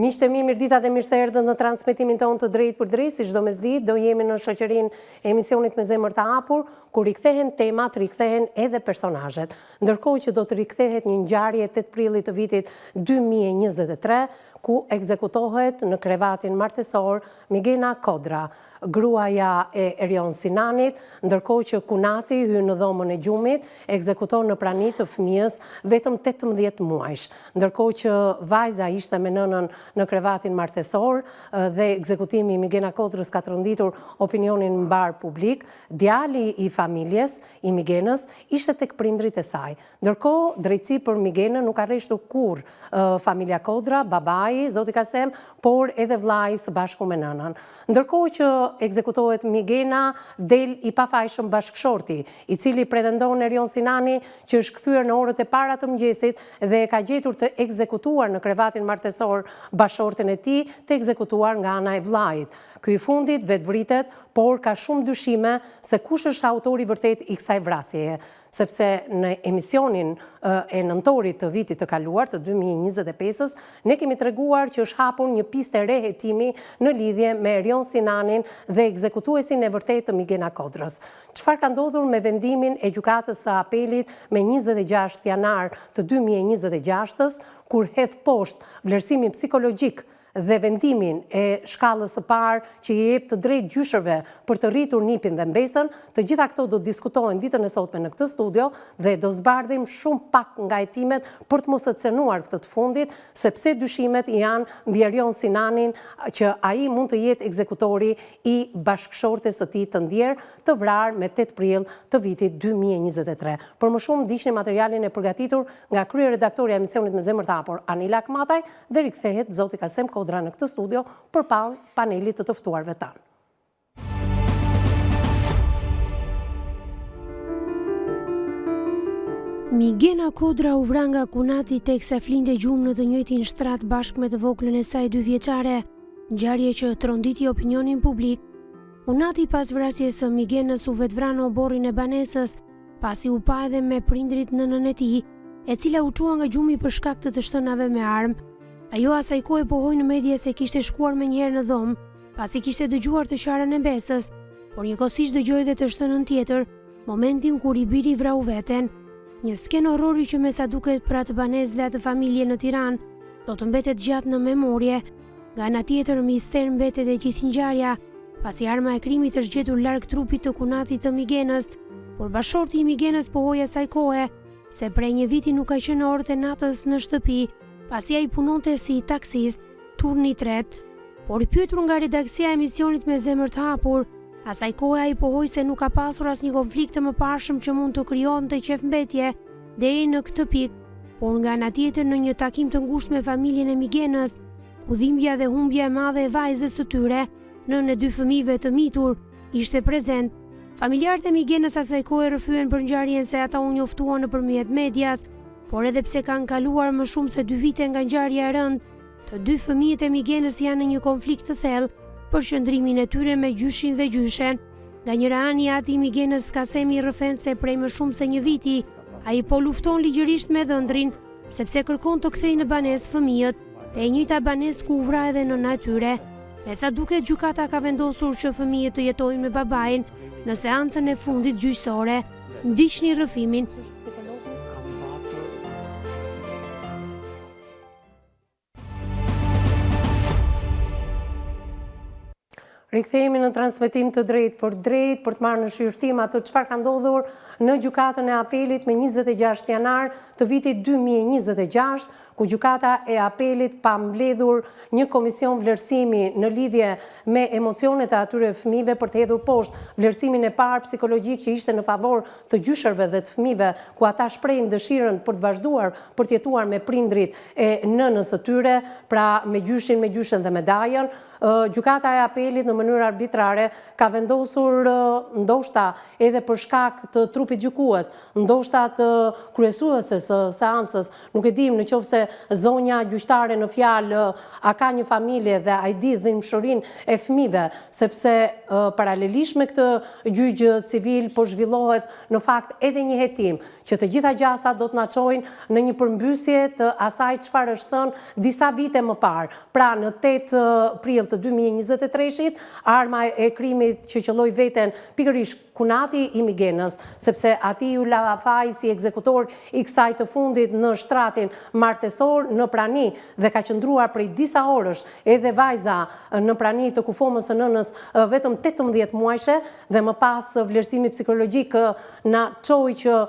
Miqtë e mi, mirëdita dhe mirë se erdhët në transmetimin tonë të drejt për drejt, si çdo mesditë do jemi në shoqërinë e emisionit Me Zemër të Hapur, ku rikthehen temat, rikthehen edhe personazhet. Ndërkohë që do të rikthehet një ngjarje 8 prillit të vitit 2023, ku ekzekutohet në krevatin martesor Migena Kodra, gruaja e Erion Sinanit, ndërkohë që Kunati hyn në dhomën e gjumit, ekzekuton në prani të fëmijës vetëm 18 muajsh. Ndërkohë që vajza ishte me nënën në krevatin martesor dhe ekzekutimi i Migena Kodrës ka tronditur opinionin mbar publik, djali i familjes i Migenës ishte tek prindrit e saj. Ndërkohë, drejtësi për Migenën nuk ka rreshtur kurrë familja Kodra, babai, zoti Kasem, por edhe vllai së bashku me nënën. Ndërkohë që ekzekutohet Migena, del i pafajshëm bashkëshorti, i cili pretendon Erion Sinani që është kthyer në orët e para të mëngjesit dhe ka gjetur të ekzekutuar në krevatin martesor bashkëshorten e tij, të ekzekutuar nga ana e vllait. Ky i fundit vetvritet, por ka shumë dyshime se kush është autori vërtet i kësaj vrasjeje, sepse në emisionin e nëntorit të vitit të kaluar, të 2025-s, ne kemi treguar që është hapur një pistë e re hetimi në lidhje me Erion Sinanin dhe ekzekutuesin e vërtet të Migena Kodrës. Çfarë ka ndodhur me vendimin e gjykatës së apelit me 26 janar të 2026-s, kur hedh poshtë vlerësimin psikologjik dhe vendimin e shkallës së parë që i jep të drejtë gjyshërve për të rritur nipin dhe mbesën, të gjitha këto do diskutohen ditën e sotme në këtë studio dhe do zbardhim shumë pak nga hetimet për të mos e cenuar këtë të fundit, sepse dyshimet janë mbi Erion Sinanin që ai mund të jetë ekzekutori i bashkëshortes së tij të ndjer, të vrarë me 8 prill të vitit 2023. Për më shumë ndiqni materialin e përgatitur nga kryeredaktorja e emisionit Me Zemër të Hapur Anila Akmataj dhe rikthehet zoti Kasem Kodra në këtë studio për panelit të ftuarve tanë. Migena Kodra u vra nga Kunati teksa flinte gjumë në të njëjtin shtrat bashkë me të voglën e saj 2 vjeçare, ngjarje që tronditi opinionin publik. Kunati pas vrasjes së Migenës u vetvra në oborrin e banesës, pasi u pa edhe me prindrit nënën e tij, e cila u çua nga gjumi për shkak të shtënave me armë. Ajo asaj kohë pohoi në media se kishte shkuar menjëherë në dhomë, pasi kishte dëgjuar të sharën e besës, por njëkohësisht dëgjoi edhe të shtënën tjetër, momentin kur i biri vrau veten. Një skenë horrori që me sa duket për atë banesë dhe atë familje në Tiranë, do të mbetet gjatë në memorje. Nga ana tjetër, mister mbetet e gjithë ngjarja, pasi arma e krimit është gjetur larg trupit të Kunatit të Migenës, por bashorti i Migenës pohoi asaj kohe se prej një viti nuk ka qenë në orët e natës në shtëpi, pasi ai punonte si taksist, turni 3, por i pyetur nga redaksia e emisionit Me Zemër të Hapur, asaj kohe ai pohoi se nuk ka pasur asnjë konflikt të mëparshëm që mund të krijonte qefmbetje deri në këtë pikë, por nga ana tjetër në një takim të ngushtë me familjen e Migenës, ku dhimbja dhe humbja e madhe e vajzës së tyre, nënë e 2 fëmijëve të mitur, ishte prezent. Familjarët e Migenës asaj kohe rrëfyen për ngjarjen se ata u njoftuan nëpërmjet medias, por edhe pse kanë kaluar më shumë se 2 vite nga ngjarja e rëndë, të 2 fëmijët e Migenës janë në një konflikt të thellë për qëndrimin e tyre me gjyshin dhe gjyshen. Nga njëra ani ati i Migenës Kasemi rrëfen se prej më shumë se 1 viti, ai po lufton ligjërisht me dhëndrin, sepse kërkon të kthejë në banesë fëmijët, te e njëjta banesë ku u vra edhe nëna e tyre. Me sa duket, gjykata ka vendosur që fëmijët të jetojnë me babain në seancën e fundit gjyqësore. Ndiqni rrëfimin. Rikthehemi në transmetim të drejt për të marrë në shqyrtim atë çfarë ka ndodhur në gjykatën e apelit me 26 janar të vitit 2026, ku gjykata e apelit pa mbledhur një komision vlerësimi në lidhje me emocionet e atyre fëmijëve për të hedhur poshtë vlerësimin e parë psikologjik që ishte në favor të gjyshërve dhe të fëmijëve, ku ata shprehin dëshirën për të vazhduar për të jetuar me prindrit e nënës së tyre, pra me gjyshin dhe me dajën. Gjykata e apelit në mënyrë arbitrare ka vendosur ndoshta edhe për shkak të trupit gjykues, ndoshta të kryesueses së seancës, nuk e dim, nëse se zonja gjyqtare në fjalë a ka një familje dhe a i di dhimbshërinë e fëmijëve, sepse paralelisht me këtë gjyq civil po zhvillohet në fakt edhe një hetim që të gjitha gjasat do të na çojnë në një përmbysje të asaj çfarë është thënë disa vite më parë. Pra në 8 prill të 2023-shit, arma e krimit që qelloi veten pikërisht Kunati i Migenës, sepse ati ju la faj si ekzekutor i kësaj të fundit në shtratin martesor në prani dhe ka qëndruar prej disa orësh edhe vajza në prani të kufomës së nënës vetëm 18 muajshe dhe më pas vlerësimi psikologjik na çoi që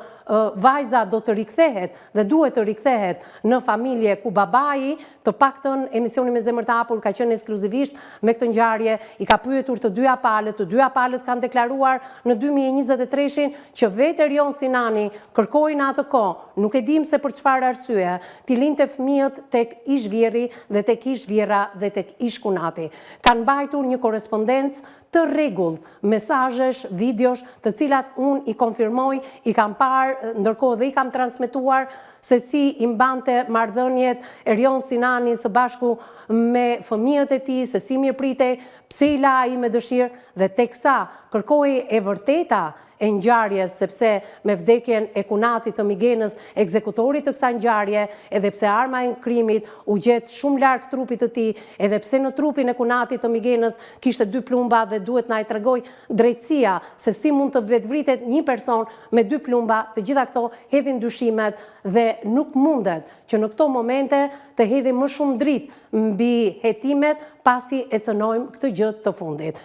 vajza do të rikthehet dhe duhet të rikthehet në familje ku babai, të paktën emisioni me zemër të hapur ka qenë ekskluzivisht me këtë ngjarje, i ka pyetur të dyja palët kanë deklaruar në 2023-shin që vetë Erion Sinani kërkoi në atë kohë, nuk e dim se për çfarë arsye, t'i linte fëmijët tek ish vjerri dhe tek ish vjera dhe tek ish Kunati. Kanë mbajtur një korrespondencë të rregull, mesazhesh, videosh, të cilat unë i konfirmoj, i kam parë, ndërkohë dhe i kam transmetuar se si i mbante marrëdhëniet Erion Sinani së bashku me fëmijët e tij, se si mirëpritej, pse i la ai me dëshirë dhe teksa kërkoi e vërteta e ngjarjes, sepse me vdekjen e Kunatit të Migenës, ekzekutorit të kësaj ngjarje, edhe pse arma e krimit u gjet shumë larg trupit të tij, edhe pse në trupin e Kunatit të Migenës kishte 2 plumba dhe duhet na i tregoj drejtësia se si mund të vetvritet një person me 2 plumba, të gjitha këto hedhin dyshimet dhe nuk mundet që në këto momente të hedhim më shumë dritë mbi hetimet pasi e cënojmë këtë gjë të fundit.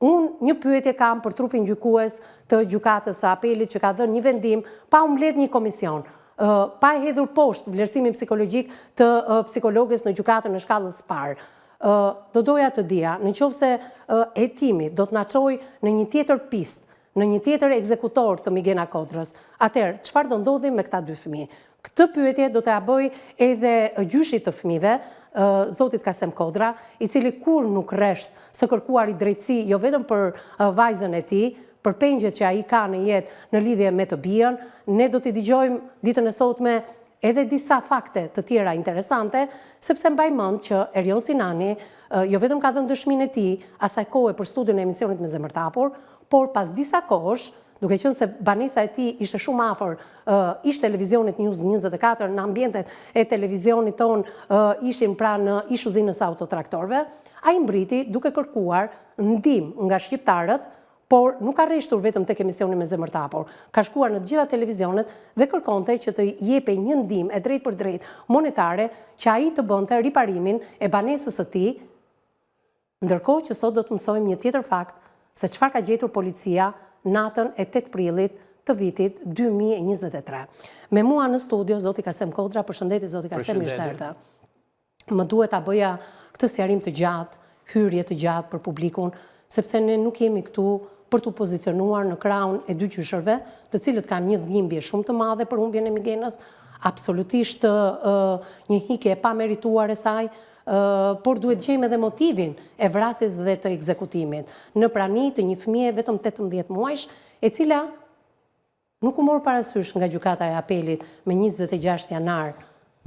Unë një pyetje kam për trupin gjykues të gjykatës së apelit që ka dhënë një vendim pa u mbledh një komision, pa e hedhur poshtë vlerësimin psikologjik të psikologës në gjykatën në shkallës parë. Do doja të dija, nëse hetimi do të na çojë në një tjetër pistë, në një tjetër ekzekutor të Migena Kodrës, atëherë çfarë do ndodhi me këta 2 fëmijë? Këtë pyetje do t'ja bëj edhe gjyshit të fëmijëve, zotit Kasem Kodra, i cili kur nuk rresht së kërkuar i drejtësi, jo vetëm për vajzën e tij, për pengjet që ai ka në jetë në lidhje me të bijën. Ne do t'i dëgjojmë ditën e sotme edhe disa fakte të tjera interesante, sepse mbaj mend që Erion Sinani jo vetëm ka dhënë dëshminë e tij asaj kohe për studion e emisionit me zemër të hapur, por pas disa kohësh, duke qenë se banesa e tij ishte shumë afër ish televizionit News 24, në ambientet e televizionit ton ishin pranë ish uzinës autotraktorëve, ai mbriti duke kërkuar ndihmë nga shqiptarët, por nuk ka rreshtur vetëm tek emisioni me zemër të hapur. Ka shkuar në të gjitha televizionet dhe kërkonte që të jepej një ndihmë e drejtë për drejtë monetare që ai të bënte riparimin e banesës së tij, ndërkohë që sot do të mësojmë një tjetër fakt se çfarë ka gjetur policia natën e 8 prillit të vitit 2023. Me mua në studio, zoti Kasem Kodra, përshëndetje zoti Kasem, mirë se erdha. Më duhet ta bëja këtë sqarim të gjatë, hyrje të gjatë për publikun, sepse ne nuk jemi këtu për të pozicionuar në krahun e 2 gjyshërve, të cilët kanë një dhimbje shumë të madhe për humbjen e Migenës, absolutisht një hikje e pamerituar e saj, por duhet gjejmë edhe motivin e vrasjes dhe të ekzekutimit në prani të një fëmije vetëm 18 muajsh, e cila nuk u mor parasysh nga gjykata e apelit me 26 janar,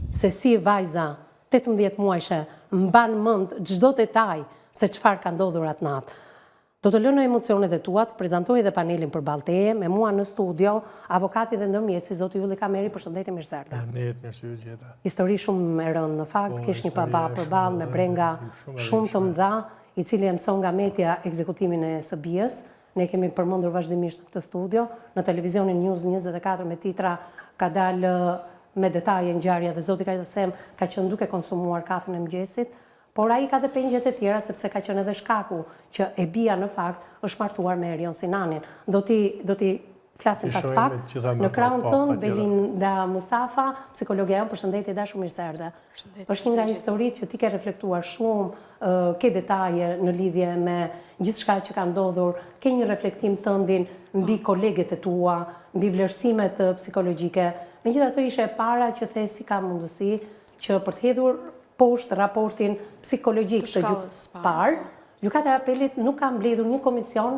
se si vajza 18 muajshe mban mend çdo detaj se çfarë ka ndodhur atë natë. Do të lënë emocionet e tua, të prezantoj edhe panelin përballë teje, me mua në studio, avokati dhe ndërmjetësi, zoti Ylli Kameri, përshëndetje, mirë se erdha. Mirë gjeta. Histori shumë e rëndë në fakt, kish një baba përballë me brenga shumë të mëdha, i cili e mëson nga media ekzekutimin e SBI-s. Ne kemi përmendur vazhdimisht në këtë studio, në televizionin News 24 me titra ka dalë me detaje ngjarja dhe zoti Kasem ka qenë duke konsumuar kafen e mëngjesit. Por ai ka dhe pengjet e tjera, sepse ka qenë edhe shkaku që e bia në fakt është martuar me Erion Sinanin. Do t'i flasim pas pak. Në krahun tënd, Belinda Mustafa, psikologja jonë, përshëndetje dashur, mirë se erdhe. Është një nga historitë që ti ke reflektuar shumë, ke detaje në lidhje me gjithçka që ka ndodhur, ke një reflektim tëndin mbi koleget e tua, mbi vlerësimet psikologjike. Megjithatë ishe e para që the si ka mundësi që për të hedhur poshtë raportin psikologjik të parë, gjykata e apelit nuk ka mbledhur një komision,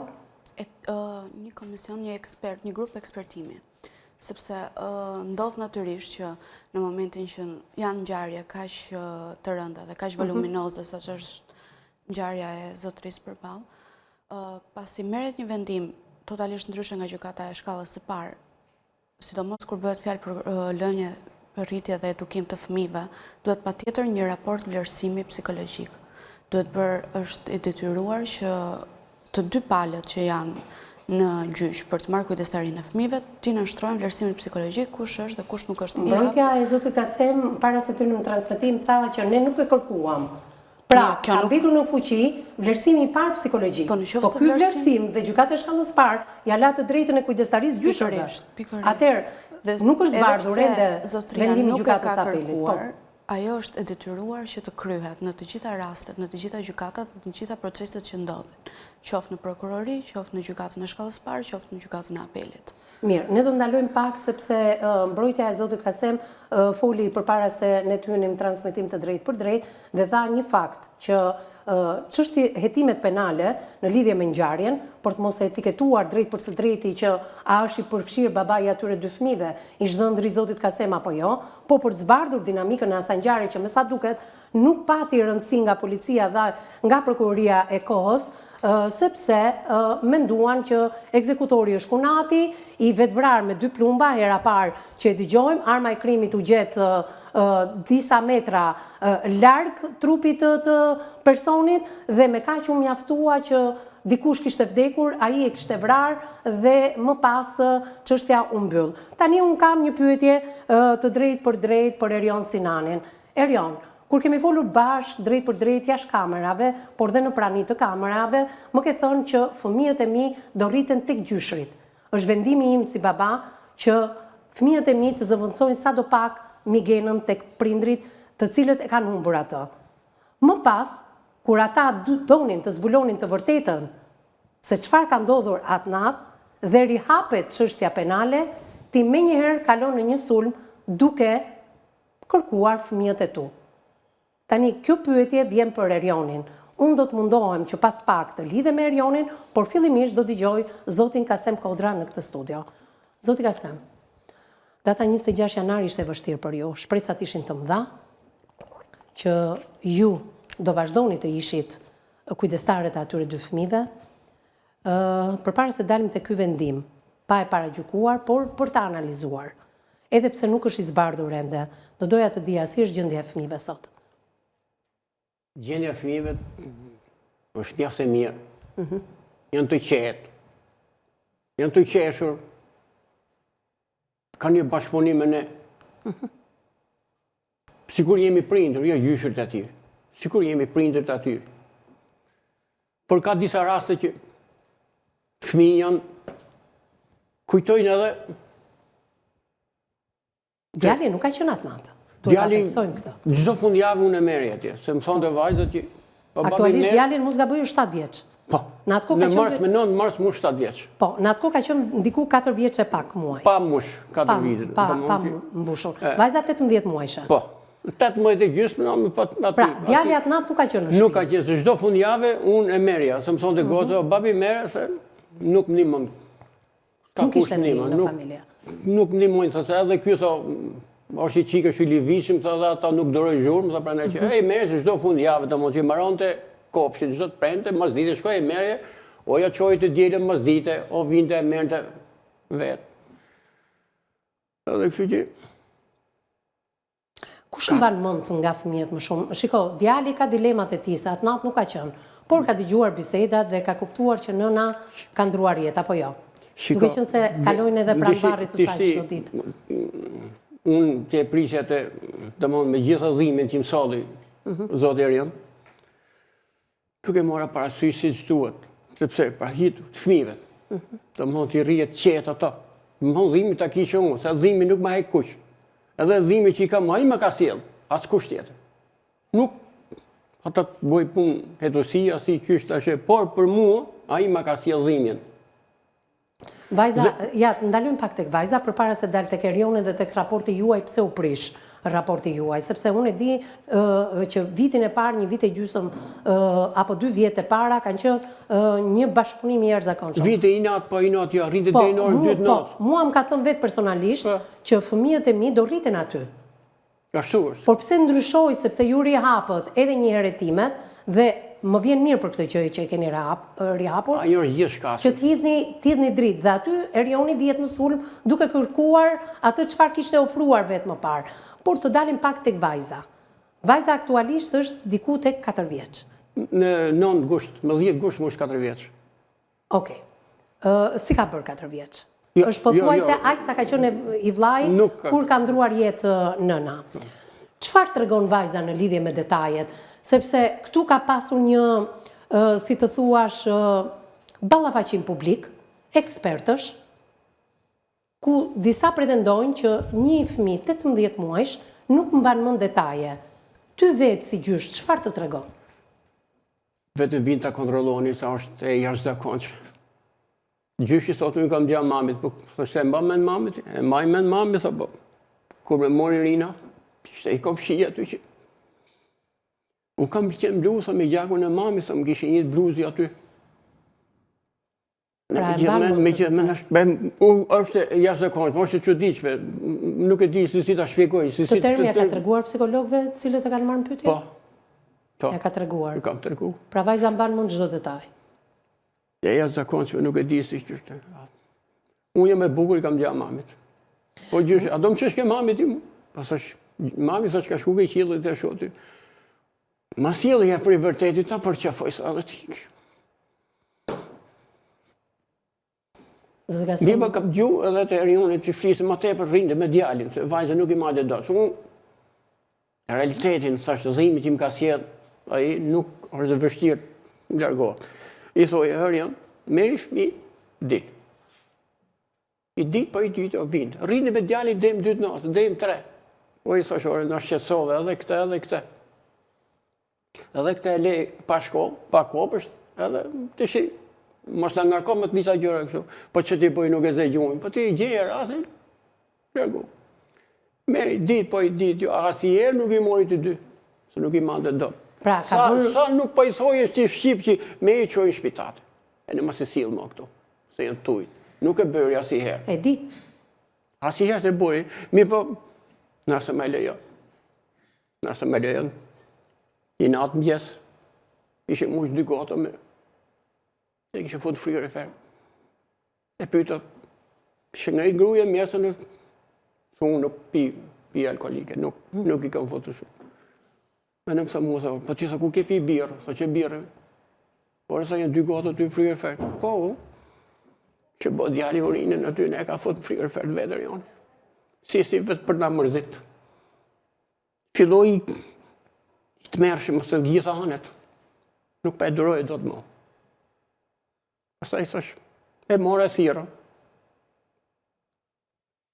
një komision, një ekspert, një grup ekspertimi. sepse ndodh natyrisht që në momentin që janë ngjarje kaq të rënda dhe kaq voluminoze sa që është ngjarja e zotërisë përballë, pasi merret një vendim totalisht ndryshe nga gjykata e shkallës së parë, sidomos kur bëhet fjalë për lënje për rritje dhe edukim të fëmijëve, duhet patjetër një raport vlerësimi psikologjik. Është i detyruar që të dy palët që janë në gjyq për të marrë kujdestarinë e fëmijëve, ti nënshtrojnë vlerësimin psikologjik, kush është dhe kush nuk është i hap. Mbrojtja e zotit Kasem para se të në transmetim tha që ne nuk e kërkuam. Pra, ka mbetur në fuqi vlerësimi i parë psikologjik. Po ky vlerësim dhe gjykata e shkallës parë ja la të drejtën e kujdestarisë gjyqëve. Atëherë nuk është zbardhur ende vendimi i gjykatës së apelit. Ajo është e detyruar që të kryhet në të gjitha rastet, në të gjitha gjykatat dhe të gjitha proceset që ndodhin, qoftë në prokurori, qoftë në gjykatën e shkallës parë, qoftë në gjykatën e apelit. Mirë, ne do ndalojmë pak sepse mbrojtja e zotit Kasem foli përpara se ne të hynim transmetim të drejtë për drejtë dhe dha një fakt që çështja hetimet penale në lidhje me ngjarjen, për të mos e etiketuar drejt për së drejti që a është i përfshirë babai i atyre dy fëmijëve, i zhëndri zotit Kasem apo jo, po për të zbardhur dinamikën e asaj ngjarje që me sa duket nuk pati rëndësi nga policia dhe nga prokuroria e kohës, sepse menduan që ekzekutori është Kunati, i vetvrar me 2 plumba, hera parë që e dëgjojmë, arma e krimit u gjet disa metra larg trupit të personit dhe me kaq u mjaftua që dikush kishte vdekur, ai e kishte vrarë dhe më pas çështja u mbyll. Tani un kam një pyetje të drejtë për Erion Sinanin. Erion, kur kemi folur bashkë drejt për drejt jashtë kamerave, por dhe në prani të kamerave, më ke thënë që fëmijët e mi do rriten tek gjyshrit. Është vendimi im si baba që fëmijët e mi të zëvendësojnë sadopak migenën tek prindrit të cilët e kanë humbur atë. Më pas, kur ata donin të zbulonin të vërtetën se çfarë ka ndodhur atë natë dhe rihapet çështja penale, ti menjëherë kalon në një sulm duke kërkuar fëmijët e tu. Tani, kjo pyetje vjen për Erionin. Unë do të mundohem që pas pak të lidhe me Erionin, por fillimisht do dëgjoj zotin Kasem Kodra në këtë studio. Zoti Kasem, data 26 janar ishte vështirë për ju. Shpresat ishin të mëdha, që ju do vazhdoni të ishit kujdestarët e atyre dy fëmijëve, përpara se dalim te ky vendim, pa e paragjykuar, por për ta analizuar. Edhe pse nuk është i zbardhur ende, do doja të dija si është gjendja e fëmijëve sot. Gjendja e fëmijëve është mjaft e mirë. Janë të qetë. Janë të qeshur. Kanë një bashkëpunim me ne. Sikur jemi prindër, jo gjyshët e aty. Sikur jemi prindër të aty. Por ka disa raste që fëmijë janë kujtojnë edhe Djali nuk ka qenë atë natë. Djali, çdo fundjavë unë e merri atje, se më thonë të vajzat që... Aktualisht djalin mos gaboj është 7 vjeç. Po, në mars, me 9 mars mush 7 vjeç. Po, në atë kohë ka qenë ndiku 4 vjeç e pak muaj. Pa mush 4 vite. Pa mbushur. Vajza 18 muajshe. Po, 18 e gjysmë, pra, djali atë natë nuk ka qenë në shtëpi. Nuk ka qenë, se çdo fundjavë unë e merja, se më thonë të goca, babi merre se nuk ndihmon. Nuk ishte ndihmë në familje. Nuk ndihmojnë, se edhe ky sa është i qikë, është i livishëm, sa dhe ata nuk dorojnë zhurmë, sa prandaj që merre se çdo fundjavë domosht që mbaronte kopshtin, çdo të prente, mas dite shkoj e merje, o ja çoj të dielën mas dite, o vinte e merrte vet. Edhe kështu që kush mban mend nga fëmijët më shumë? Shiko, djali ka dilemat e tij, atë natë nuk ka qenë, por ka dëgjuar bisedat dhe ka kuptuar që nëna ka ndruar jetë apo jo. Duke qenë se kalojnë edhe pranë varrit të saj çdo ditë. Unë që e prisja të me gjitha dhimin që më solli zotë Erion, duke mora parasysh si që duhet, sepse pra hitu të fëmijëve, të më të i rrijet qetë ata. Më dhimi të kishë unë, se dhimi nuk ma hek kush. Edhe dhimi që i ka ma i ma ka sjellë, as kush tjetër. Nuk, ata të boj pun hetosia, si qysh të ashe, por për mua, a i ma ka sjellë dhimin. Vajza, ja, të ndalojmë pak tek vajza, përpara se dal tek Erioni dhe tek raporti juaj, pse u prish raporti juaj, sepse unë e di që vitin e parë, një vit e gjysmë apo 2 vjet e para kanë qenë një bashkëpunim i jashtëzakonshëm. Vite i natë, po i natë, ja, rritet deri në orën 2 të natë. Mua më ka thënë vetë personalisht që fëmijët e mi do rriten aty. Ashtu është. Por pse ndryshoj, sepse ju rihapët edhe një herë hetimet dhe më vjen mirë për këtë gjë që e keni rihapur. Ajo është gjithçka. Që t'hidhni dritë dhe aty Erioni vihet në sulm duke kërkuar atë çfarë kishte ofruar vetë më parë. Por të dalim pak tek vajza. Vajza aktualisht është diku tek 4 vjeç. Në 9 gusht, më 10 gusht më është 4 vjeç. Okej. Si ka bërë 4 vjeç? Është pothuajse aq sa ka qenë i vllai kur ka ndruar jetë nëna. Çfarë tregon vajza në lidhje me detajet? Sepse këtu ka pasur një, si të thuash, ballafaqim publik, ekspertësh, ku disa pretendojnë që një fëmijë 18 muajsh nuk mban mend detaje. Ty vetë si gjysh, çfarë të tregon? Vetëm vinë ta kontrolloni sa është e jashtëzakonshme. Gjyshi sot unë kam dja mamit, po thoshte e mba mend mamit, e mbaj mend mamit, po kur me mori Rina, ishte i kopshia aty që unë kam qenë blusa me gjakun e mamit, sa më kishe një bluzi aty. është e jashtëzakonshme, është e çuditshme, nuk e di si ta shpjegoj. Të termi ja ka treguar psikologëve cilët e kanë marrë në pyetje? Po. Ja ka treguar. Kam treguar. Pra vajza mban mend çdo detaj. E jashtëzakonshme, nuk e di si ç'është. Unë jam e bukur i kam dja mamit. Po gjysh, a do më çesh ke mamit ti mu? Pasash, mami sa që ka shku ke qillit e shoti. Ma sjellja për i vërtetit ta përqafoj sa dhe tik. Biba ka gju edhe të Erionit që flisë ma tepër rinde me djalin, se vajza nuk i madhe do. Unë, realitetin, sa shëzimi që më ka sjell, ai nuk është vështirë më largohet. I thoi, Erion, meri fëmi, dil. I dit, po i dit, o vind. Rinde me djalin dhem 2 natë, dhem 3. Po i thashore, në shqetsove edhe këte, edhe këte. Edhe këte e le pa shkollë, pa kopësht, edhe të shi. Mos të ngarko me të njësa gjëra kështu. Po që ti po i nuk e ze gjumin. Po ti i gjeje rasin, regu. Meri, dit, po i dit, jo, asnjëherë nuk i mori të dy, se nuk i mande do. Pra, sa nuk po i thoje që shqip që me i qoj në shpitate. E në mos e silë më këtu, se janë tujt. Nuk e bëri asnjëherë. E di. Asnjëherë të bëri, mi po, nëse me lejo. Nëse me lejo, i natë mëgjes, ishe mush 2 gota me. E kishe fut fryrë e ferë. E pyta, shëngërit gruja mesën, se unë nuk pi alkoholike, nuk i kam futur shumë. Me në mësa mua, po ti sa ku ke pi birë, sa që birë, por sa janë 2 gota ty fryrë e ferë. Po, që bo djali urinën aty, ne ka fut fryrë e ferë vetër janë. Si vetë për na mërzit. Filloj të mërshëm, se gjitha anet, nuk pa e duroj do të mo. Pastaj thash, e mora thira.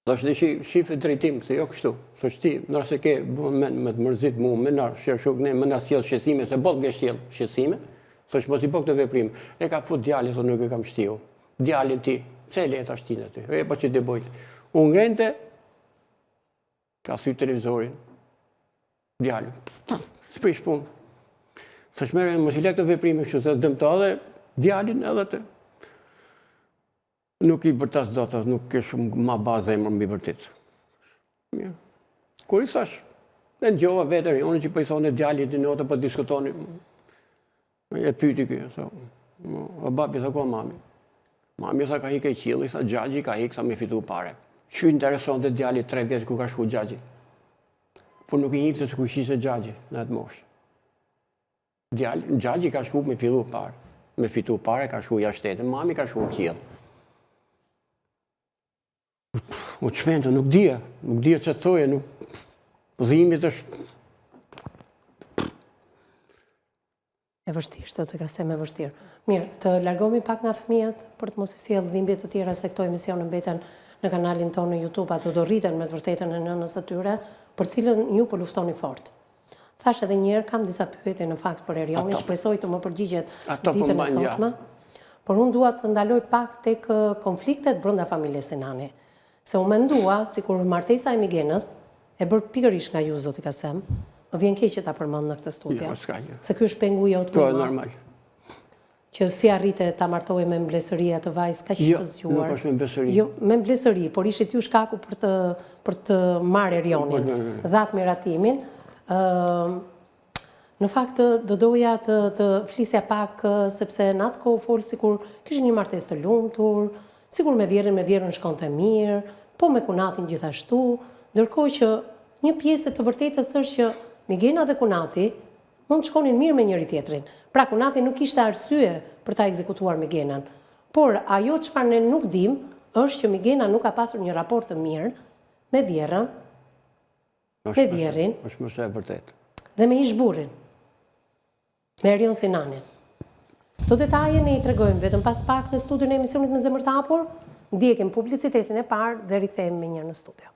Thash dhe shifë drejtim, se jo kështu. Thash ti, nërse ke me të mërzit mu, me nërë, shërshuk, ne më në sjell shqetsime, se bot nge sjell shqetsime, thash mos i po këtë veprim. E ka fut djali, se nuk e kam shtiu. Djali ti, pse e leta shtin aty? E po që të bojtë. Unë ngrente, ka thy televizorin. Djali, s'prish punë. Thash mere, mos i le këtë veprim, kështu se dëmta dhe djalin edhe të. Nuk i bërtas do të, nuk ke shumë ma bazë e mërë mbi bërtit. Kur i thash, e në gjova vetër, unë që po i thonë e djallit në notë, po diskutoni, e pyti kjo, o babi, sa ko mami? Mami sa ka hike i qilë, sa gjagji ka hike, sa me fitu pare. Që intereson të djallit 3 vjetë ku ka shku gjagji. Por nuk i hikë të ku shise gjagji në atë moshë. Gjagji ka shku me fitu pare. Me fitu pare ka shku jashtetë, mami ka shku qilë. U të shpente, nuk dhja që të thoje, nuk dhimit është... E vështirë, sot e ka se me vështirë. Mirë, të largohemi pak nga fëmijët, për të mos i sjellë dhimbje të tjera se këto emisione mbeten në kanalin tonë në YouTube, ato do rriten me të vërtetën e nënës së tyre, për cilën ju po luftoni fort. Thash edhe një herë, kam disa pyetje në fakt për Erionin, shpresoj të më përgjigjet ditën e sotme. por unë dua të ndaloj pak tek konfliktet brenda familjes Sinani. Se unë mendua, sikur martesa e Migenës, e bërë pikërisht nga ju, zoti Kasem, më vjen keq që ta përmend në këtë studio. Jo, s'ka gjë. Se ky është pengu jot Po, më i madh. normal. Që si arrite ta martohej me mblesëri atë vajzë kaq Jo, të zgjuar. nuk është me mblesëri. Jo, me mblesëri, por ishit ju shkaku për të marrë Erionin, dhatë miratimin. Në fakt do doja të flisja pak sepse në atë kohë folë sikur kishin një martesë të lumtur, sikur me vjerën shkonte mirë, po me Kunatin gjithashtu, ndërkohë që një pjesë të vërtetës është që Migena dhe Kunati mund të shkonin mirë me njëri tjetrin. Pra Kunati nuk kishte arsye për ta ekzekutuar Migenën. Por ajo çfarë ne nuk dim është që Migena nuk ka pasur një raport të mirë me vjerën, me vjerin Është më së e vërtet. dhe me ishburin, me Erion Sinanin. Këto detaje ne i tregojmë vetëm pas pak në studion e emisionit Me Zemër të Hapur, ndjekim publicitetin e parë dhe rikthehemi me njërë në studio.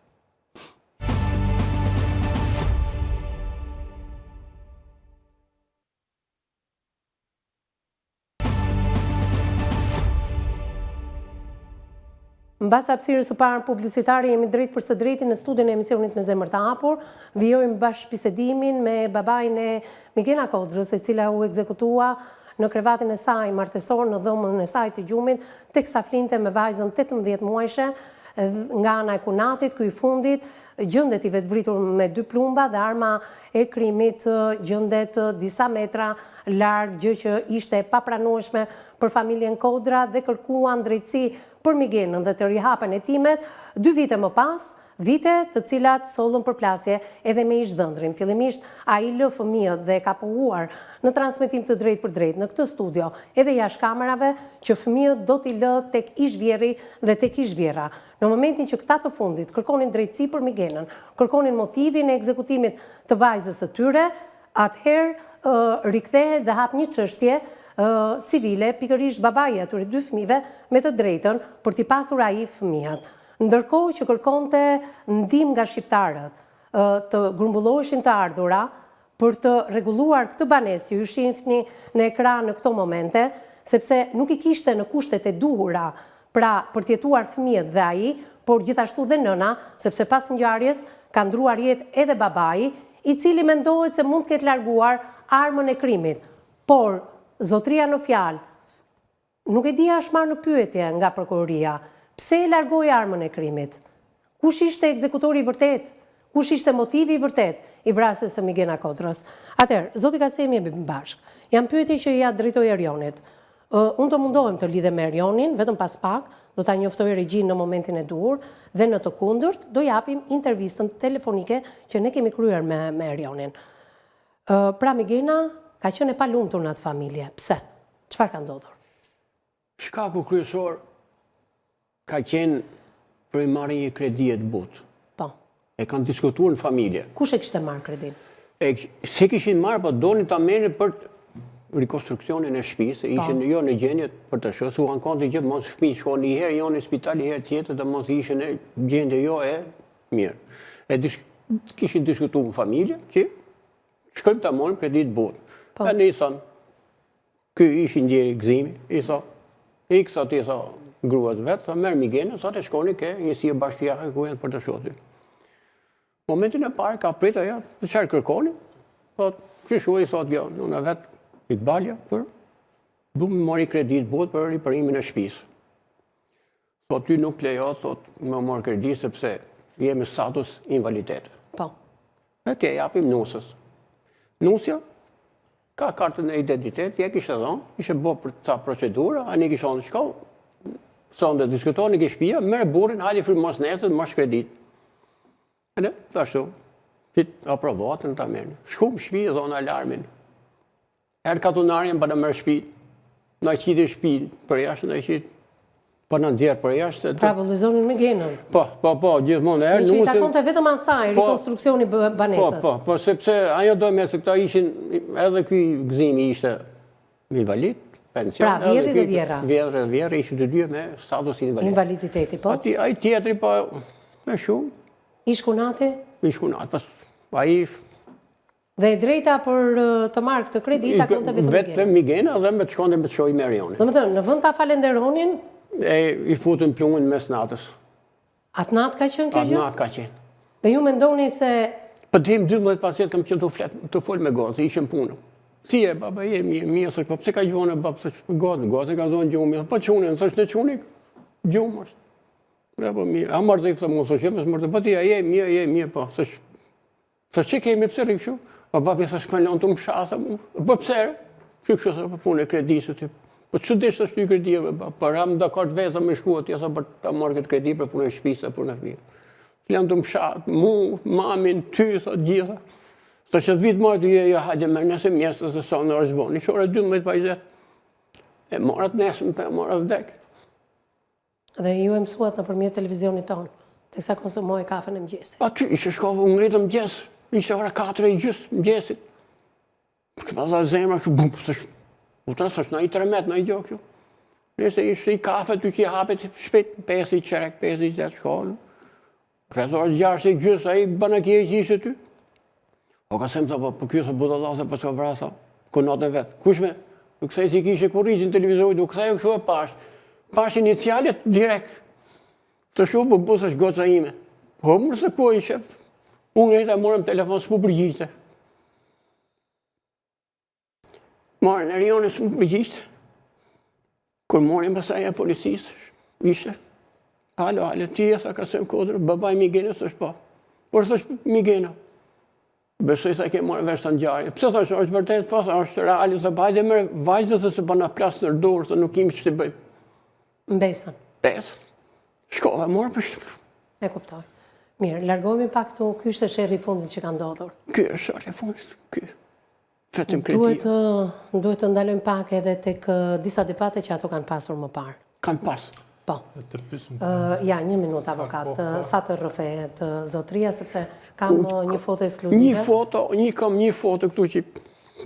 Mbas hapësirës së parë publicitare jemi drejt për së drejti në studion e emisionit Me Zemër të Hapur. Vijojmë bashkëbisedimin me babain e Migena Kodrës, e cila u ekzekutua në krevatin e saj martesor në dhomën e saj të gjumit, teksa flinte me vajzën 18 muajshe nga ana e Kunatit. Ky i fundit gjendet i vetvritur me 2 plumba dhe arma e krimit gjendet disa metra larg, gjë që ishte e papranueshme për familjen Kodra dhe kërkuan drejtësi për Migenën dhe të rihapen hetimet 2 vite më pas, vite të cilat sollën përplasje edhe me ish-dhëndrin. Fillimisht ai lë fëmijët dhe ka pohuar në transmetim të drejtë për drejtë në këtë studio edhe jashtë kamerave që fëmijët do t'i lë tek ish-vjerri dhe tek ish-vjera. Në momentin që këta të fundit kërkonin drejtësi për Migenën, kërkonin motivin e ekzekutimit të vajzës së tyre, atëherë rikthehet dhe hap një çështje civile, pikërisht babaja atyre 2 fëmijëve me të drejtën për t'i pasur ai fëmijët. Ndërkohë që kërkonte ndihmë nga shqiptarët të grumbulloheshin të ardhura për të rregulluar këtë banesë që ju shihni në ekran në këto momente, sepse nuk i kishte në kushtet e duhura pra për të jetuar fëmijët dhe ai, por gjithashtu dhe nëna, sepse pas ngjarjes ka ndruar jetë edhe babai, i cili mendohet se mund të ketë larguar armën e krimit. Por zotria në fjalë, nuk e dija është marrë në pyetje nga prokuroria. Pse e largoi armën e krimit? Kush ishte ekzekutori i vërtet? Kush ishte motivi i vërtet i vrasjes së Migena Kodrës? Atëherë, zoti Kasemi jemi bashkë. Jam pyetje që ja drejtoj Erionit. Unë do mundohem të lidhem me Erionin, vetëm pas pak, do ta njoftoj regjin në momentin e duhur dhe në të kundërt do japim intervistën telefonike që ne kemi kryer me Erionin. Pra Migena ka qenë e palumtur në atë familje. Pse? Çfarë ka ndodhur? Shkaku kryesor ka qenë për i marrë një kredi të butë. Po. E kanë diskutuar në familje. Kush e kishte marrë kredin? Se kishin marrë, po donin ta merrin për rikonstruksionin e shtëpisë, ishin jo në gjendje për të shohur, u kanë konti që mos fëmijë shkonin një herë jo në spital, një herë tjetër, dhe mos ishin në gjendje jo e mirë. Kishin diskutuar në familje që shkojmë ta marrim kredi të butë. E ne i thanë, ky ishin ndjeri gëzimi, i tha, iksa ti tha gruat vetë, tha merr Migenën, sa të shkoni ke njësi e bashkiake ku janë për të shohur. Momentin e parë ka prit ajo, çfarë kërkoni? Po, kështu i thotë jo, unë vetë Ikbalja për du më mori kredi të butë për riparimin e shtëpisë. Po ty nuk lejo, thot, më mor kredi sepse jemi status invalidet. Po. E t'ja japim nusës. Nusja ka kartën e identitet, ja kishte dhënë, ishte bë për ta procedura, ani kishte thonë shko, sonde diskutoni ke shtëpia, merr burrin, hajde frymos nesër, marrësh kredit. Ne thashtu, ti aprovatën ta merrni. Shkum shtëpi, dhon alarmin. Erë katunarjen për në mërë shtëpi, në qitë shtëpi për jashtë, në qitë për në nxjerë për jashtë. Pra polizonin Migenën. Po, gjithmonë erë. Që i takonte vetëm asaj, rekonstruksioni banesës. Po, sepse ajo dojme se këta ishin, edhe ky gëzimi ishte invalid, pension. Pra, vjerri dhe vjera. Vjerri dhe vjera ishin të dy me status invalid. Invaliditeti, po? Ai tjetri, po, me shumë. Ish Kunati? Ish Kunati, pas, ai Dhe e drejta për të marrë këtë kredi takon të vetëm Vetëm Migena dhe me të shkonte me të shoj me Erionin. Domethënë, në vend ta falenderonin, I futën plumën mes natës. atë natë ka qenë kjo Atë gjë? natë ka qenë. Dhe ju mendoni se Për tim 12 pasjet kam qenë të fol me gotë, se ishëm punë. Si e, baba, mirë, së po pse ka gjuhën e babë, së gotë ka zonë gjuhën, po qunin, së në qunin, gjuhën është. Ja, po mirë, a mërë dhe i këtë mu, së që mësë mërë dhe, po ti, a mirë, po, së që kemi pëse rikëshu, po babi së shkëllon të më shasa mu, po pëse, që kështë së punë e kredisë, po që dishtë është një kredi, po ram dhe kartë vetë me shkuat, jasa për ta marrë këtë kredi për punë e shpisë, për në fmirë. Janë të më shatë, mu, mamin, ty, sa gjitha. Së që të vitë marë të je, hajde me nëse mjesë, se sa në rëzboni, që ora 12:20, e marat nesën, për marat vdek. dhe ju e mësuat në përmjet televizionit tonë, teksa konsumoj kafen e mëgjesit. Aty, ishe shkove, unë ngritë mëgjes, ishe ora 4:30 mëgjesit. Që pas zemra, që bumë, së është në i 3 metë, në i gjokë, nëse ishte i kafe, ty që i hapet shpet, 5 i qerek, 5 i qetë shkollë. Prezor 6:30, a i bënë kje që ishte ty. O ka sem të po kjo se buda lasë, po s'ka vrasa, ku natë në vetë. Kushme, u kësaj si kishe kurriqin televizorit, u kësaj u këshu e pash inicialet direkt. Të shu po busë është goca ime. Po mërë se po ishe, unë rejta morëm telefon s'mu përgjishte. Marën e Erionin s'mu përgjishte. Kër morën pasaj e policisë, ishte. Alo, ti e sa ka sem kodrë, babaj Migenës është pa. Por së është Migena. Besoj sa ke marrë vesh të ngjarje. Pse thash, është vërtet, po thash, është reali, se bajde me vajzë se se bëna plas në dorë, se nuk kemi që të bëjmë. Mbesën. Pesë. Shkova, morë për shkëtë. E kuptoj. Mirë, largohemi pak këtu, ky është sherri i fundit që ka ndodhur. Ky është sherri i fundit, ky. Vetëm kredi. Duhet të ndalojmë pak edhe tek disa debate që ato kanë pasur më parë. Kanë pas. Po. Ja, 1 minutë, avokat. Sa të rrëfehet zotria, sepse kam një foto ekskluzive. Kam një foto këtu që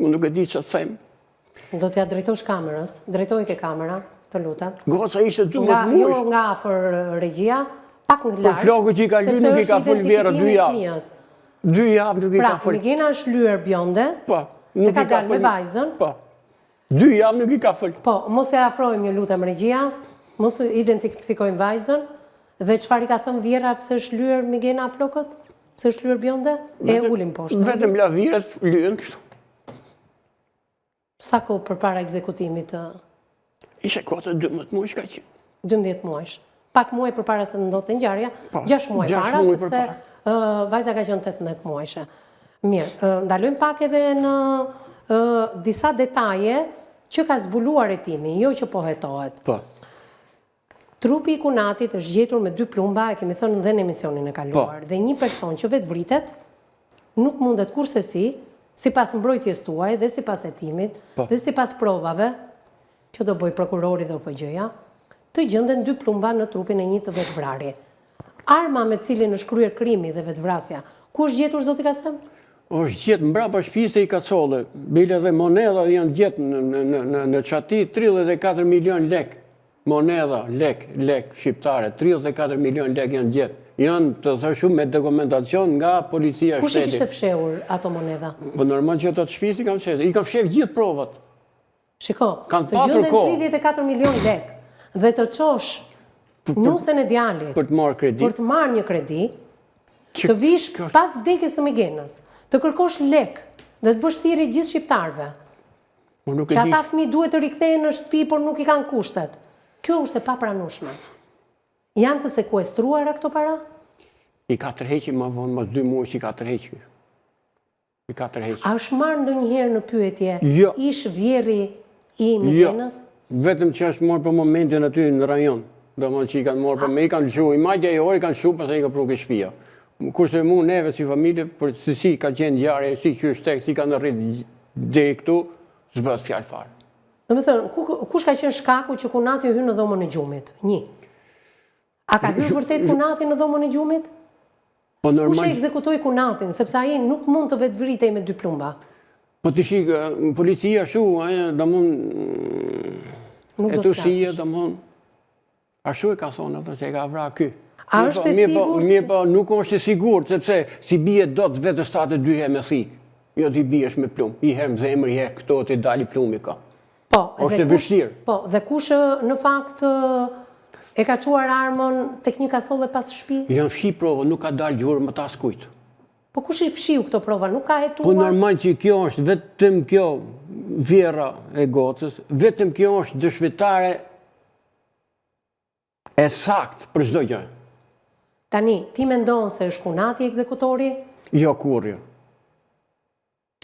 unë nuk e di që të them. Do t'ja drejtosh kamerës, drejtoj ke kamera, të lutem. Goca ishte 12 muaj. Jo nga afër regjia, pak në larg. Për flokë që i ka lyer nuk i ka fol vera 2 javë. 2 javë nuk i ka fol. Pra, Migena është lyer bjonde. Po, nuk i ka dalë me vajzën. Po. 2 javë nuk i ka fol. Po, mos e afrojmë, ju lutem regjia. Mos identifikojmë vajzën, dhe çfarë i ka thënë Vjera pse është lyer Migena flokët? Pse është lyer bjonde? E ulim poshtë. Vetëm laviret lyen kështu. Sa kohë përpara ekzekutimit? Ishe kohë 12 muaj ka qenë. 12 muaj. Pak muaj përpara se ndodhte ngjarja, 6 muaj para, sepse vajza ka qenë 18 muajshe. Mirë, ndalojmë pak edhe në disa detaje që ka zbuluar hetimi, jo që po hetohet. Po. Trupi i Kunatit është gjetur me 2 plumba, e kemi thënë dhe në emisionin e kaluar. Dhe një person që vetë vritet, nuk mundet kurse si pas mbrojtjes tuaj dhe si pas hetimit, dhe si pas provave, që do bëj prokurori dhe OPG-ja, të gjenden 2 plumba në trupin e një të vetvrarje. Arma me cilin është kryer krimi dhe vetvrasja, ku është gjetur, zoti Kasem? është gjetë mbrapa shtëpisë i Kacolle. Bile dhe monedha janë gjetë në qati 34 milion lek. Monedha, lek shqiptare, 34 milion lek janë gjetë. Janë të thashu me dokumentacion nga policia shtetit. Kush i kishte fshehur ato monedha? Po normal që ato të shtëpisë i kanë fshehur. I kanë fshehur gjithë provat. Shiko, të gjenden 34 milion lek dhe të qosh nusën e djalit për të marrë kredi. Për të marrë një kredi, të vish pas vdekjes së Migenës, të kërkosh lek dhe të bësh thirrje gjithë shqiptarëve. Që ata fëmijë duhet të rikthehen në shtëpi, por nuk i kanë kushtet. Kjo është e papranueshme. Janë të sekuestruara këto para? I ka tërheqi më vonë, mas 2 muaj që i ka tërheqi. I ka tërheqi. A është marrë ndonjëherë në pyetje? Jo. Ish vjerri i Migenës? Vetëm që është marrë për momentin aty në rajon. Do më që i kanë marrë për me, i kanë lëshu, i majtja i orë i kanë lëshu, pas e i ka pruke shpia. Kurse mu neve si familje, për si ka qenë gjarë, si që është tek, si ka në rritë dhe këtu, zbës fjallë farë. Do me thënë, kush ka qenë shkaku që Kunati hynë në dhomën e gjumit? Një. A ka hyrë vërtet Kunati në dhomën e gjumit? Kush e ekzekutoi Kunatin, sepse ai nuk mund të vetë vritej me 2 plumba? Po të shikë, policia shu, da mund, e të shia, da mund, ashtu e ka thonë ato që e ka vra ky. A është e sigurt? Mirë po, nuk është e sigurt, sepse si bie do të vetë statë 2 me thikë. jo t'i biesh me plumb. I herë më zemër, i herë këto t'i dali plumbi ka. Po, është e vështirë. Po, dhe kush në fakt e ka quar armën tek një kasolle pas shtëpi? Janë fshi prova, nuk ka dalë gjurë më ta skujt. Po kush i fshiu këto prova? Nuk ka hetuar? Po normal që kjo është vetëm kjo vjera e gocës, vetëm kjo është dëshmitare e sakt për çdo gjë. Tani, ti mendon se është Kunati ekzekutori? Jo, kurrë.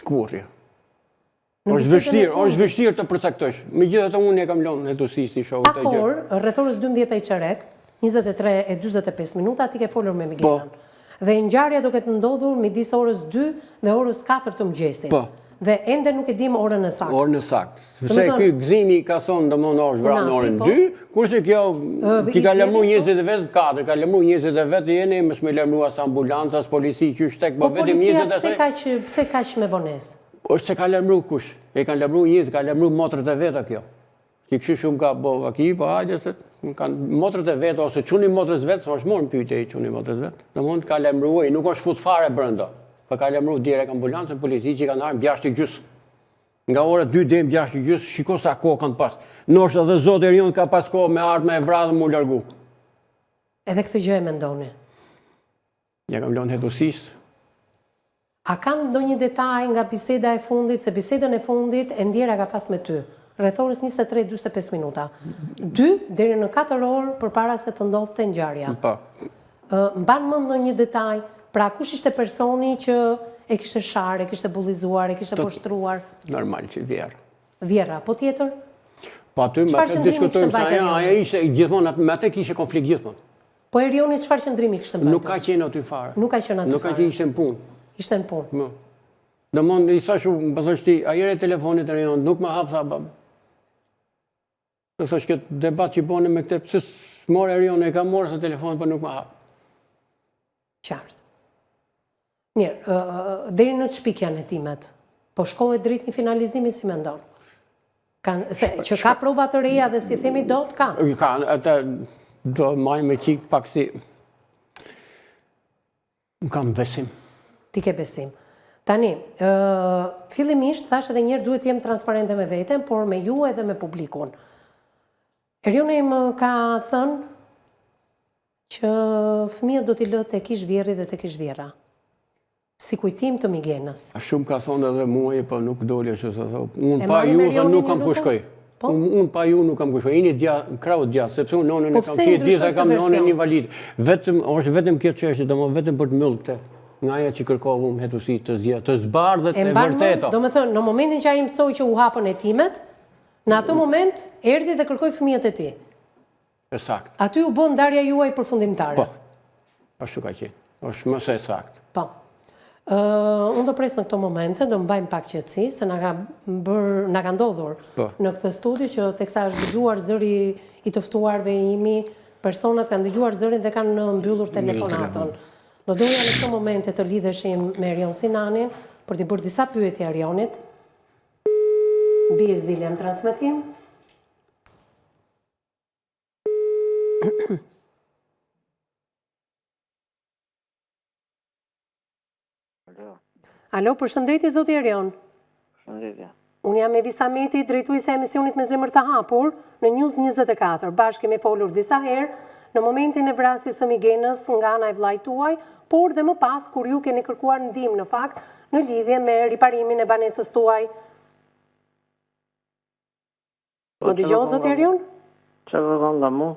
Kurrë. Është vështirë të përcaktosh. Megjithatë unë e kam lënë hetusisht i shohut të gjë. Akor, rreth orës 12 e çerek, 23:45 minuta ti ke folur me Migenën. Dhe ngjarja do ketë ndodhur midis orës 2 dhe orës 4 të mëngjesit. Po. Dhe ende nuk e dim orën e saktë. Orën e saktë. Sepse ky gëzimi ka thonë domthonë është vrarë në orën 2, kurse kjo ki ka lëmruar njerëzit e vet 4, ka lëmruar njerëzit e vet jeni mos më lëmrua as ambulanca, as polici qysh tek po vetëm njerëzit e vet. Pse kaq me vonesë? Është se ka lëmruar kush? E kanë lëmruar njerëzit, ka lëmruar motrët e veta kjo. Ti kështu shumë ka bova ki, po hajde se kanë motrët e veta ose çuni motrës vet, s'është morën pyetje i çuni motrës vet. Domthonë ka lëmruar, nuk është fut fare brenda. Po ka lëmruar direkt ambulancën, polici që kanë ardhur 6:30. Nga ora 2 deri 6:30, shiko sa kohë kanë pas. Ndoshta edhe zoti Erion ka pas kohë me ardhmë e vrarë mu largu. Edhe këtë gjë e mendoni? Ja kam lënë hetusisht. A kanë ndonjë detaj nga biseda e fundit, se bisedën e fundit e ndjera ka pas me ty, rreth orës 23:45 minuta. 2 deri në 4 orë përpara se të ndodhte ngjarja. Po. Mban mend ndonjë detaj? Pra kush ishte personi që e kishte sharë, e kishte bullizuar, e kishte poshtruar? Normal që vjerë. Vjera, po tjetër? Po aty me atë diskutojmë se aja ishte gjithmonë, me atë kishte konflikt gjithmonë. Po Erioni çfarë qëndrimi kishte mbajtur? Nuk ka qenë aty fare. Nuk ka qenë aty fare. Nuk ka qenë ishte në punë. Ishte në punë. Domthonë i thash më thosh ti, ajere telefonit Erion, nuk më hap sa bab. Do thash këtë debat që bën me këtë, pse s'mor Erion, e ka marrë sa telefon, po nuk më hap. Qartë. Mirë, deri në çpik janë hetimet. Po shkohet drejt një finalizimi si mendon? Që ka prova të reja dhe si themi do të ka? Ka, atë do maj me qik pak si... Më kam besim. Ti ke besim. Tani, fillimisht, thash edhe njerë duhet jem transparente me veten, por me ju edhe me publikun. Erioni më ka thënë që fëmijët do t'i lë tek ish vjerri dhe tek ish vjera. Si kujtim të Migenës. A shumë ka thonë edhe muaj, po nuk doli ashtu se thonë. Unë pa ju se nuk kam kushkoj. Unë pa ju nuk kam kushkoj. Ini krau djatë, sepse unë nonën e kam këtë ditë e kam nonën invalid. Është vetëm kjo çështje, domosdoshmë vetëm për të mbyllur këtë. Nga ajo që kërkova më hetusi të zbardhët e vërteta. Do të thënë, në momentin që ai mësoi që u hapën hetimet, në atë moment erdhi dhe kërkoi fëmijët e tij. Ësakt. Aty u bën ndarja juaj përfundimtare. Po. Ashtu ka qenë. Është më së saktë. Po. Unë do pres në këto momente, do mbajmë pak qetësi, se na ka ndodhur në këtë studio që teksa është dëgjuar zëri i të ftuarve imi, personat kanë dëgjuar zërin dhe kanë mbyllur telefonatën. Do doja në këto momente të lidheshim me Erion Sinanin për t'i bërë disa pyetje Erionit. Bie zilja në transmetim. Alo, përshëndetje, zoti Erion. Përshëndetje. Unë jam Evisa Meti, drejtuese e emisionit Me Zemër të Hapur në News 24. Bashkë kemi folur disa herë në momentin e vrasjes së Migenës nga ana e vllajt tuaj, por dhe më pas kur ju keni kërkuar ndihmë në fakt në lidhje me riparimin e banesës tuaj. Më dëgjon zoti Erion? Çfarë kërkon nga mu?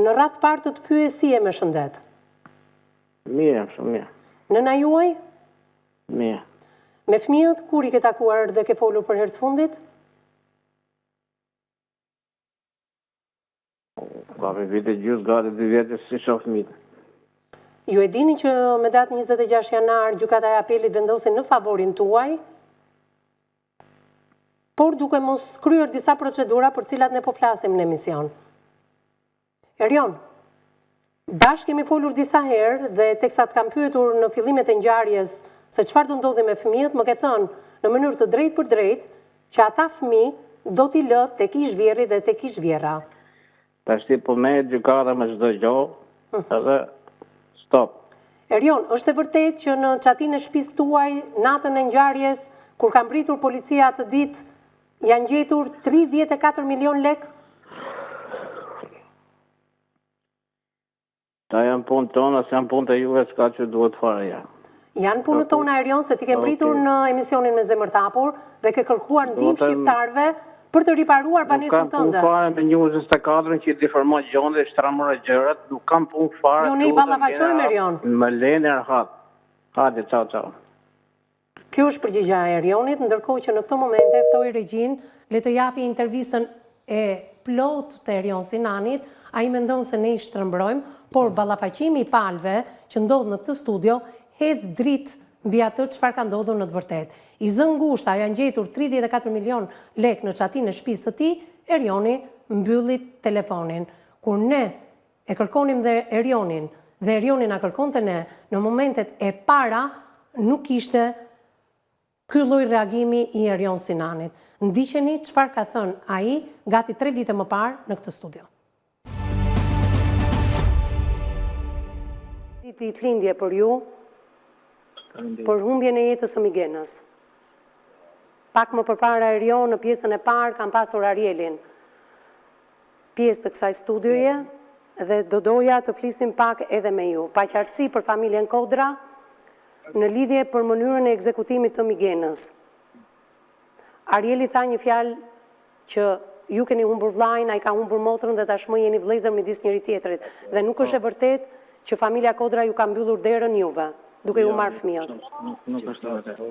Në radh parë të pyesje me shëndet. Mirë, shumë mirë. Nëna juaj? Mirë. Me fëmijët, kur i ke takuar dhe ke folur për herë të fundit? Ka për vite gjusë, gati 2 vjetë, si shoh fëmijët. Ju e dini që me datë 26 janar gjykata e apelit vendosi në favorin tuaj, por duke mos kryer disa procedura për cilat ne po flasim në emision. Erion, bashkë kemi folur disa herë dhe teksa të kam pyetur në fillimet e ngjarjes se çfarë do ndodhi me fëmijët, më ke thënë në mënyrë të drejtë për drejtë që ata fëmijë do t'i lë tek ish vjerri dhe tek ish vjera. Tashti po me gjykata me çdo gjë, edhe stop. Erion, është e vërtet që në çatin e shtëpisë tuaj, natën e ngjarjes, kur ka mbritur policia atë ditë, janë gjetur 34 milion lek? Ta janë punë tonë, as janë punë të juve, s'ka që duhet fare ja. Janë punët tona, Erion, se ti ke mbritur në emisionin me zemër të hapur dhe ke kërkuar ndihmë shqiptarëve për të riparuar banesën tënde. Nuk kam punë fare me një 24 që i diffërmon gjonde dhe shtramore gjërat, nuk kam punë fare. Jo, ne i ballafaqojmë, Erion. Më lene arhat. Hajde, ciao. Kjo është përgjigja e Erionit, ndërkohë që në këtë moment e ftoi regjin le të japi intervistën e plot të Erion Sinanit. Ai mendon se ne i shtrëmbrojmë, por ballafaqimi i palëve që ndodh në këtë studio hedh dritë mbi atë çfarë ka ndodhur në të vërtetë. I zë ngushta janë gjetur 34 milion lek në çatin e shtëpisë së tij, Erioni mbylli telefonin. Kur ne e kërkonim dhe Erionin na kërkonte ne në momentet e para, nuk ishte ky lloj reagimi i Erion Sinanit. Ndiqeni çfarë ka thënë ai gati 3 vite më parë në këtë studio. Ditëlindje për ju, për humbjen e jetës së Migenës. Pak më përpara Erion në pjesën e parë kam pasur Arielin, pjesë të kësaj studioje, dhe do doja të flisim pak edhe me ju. Paqartësi për familjen Kodra në lidhje për mënyrën e ekzekutimit të Migenës. Arieli tha një fjalë që ju keni humbur vllajin, ai ka humbur motrën dhe tashmë jeni vëllezër midis njëri tjetrit. Dhe nuk është e vërtet që familja Kodra ju ka mbyllur derën juve, duke ju marrë fëmijët. Nuk është e vërtetë.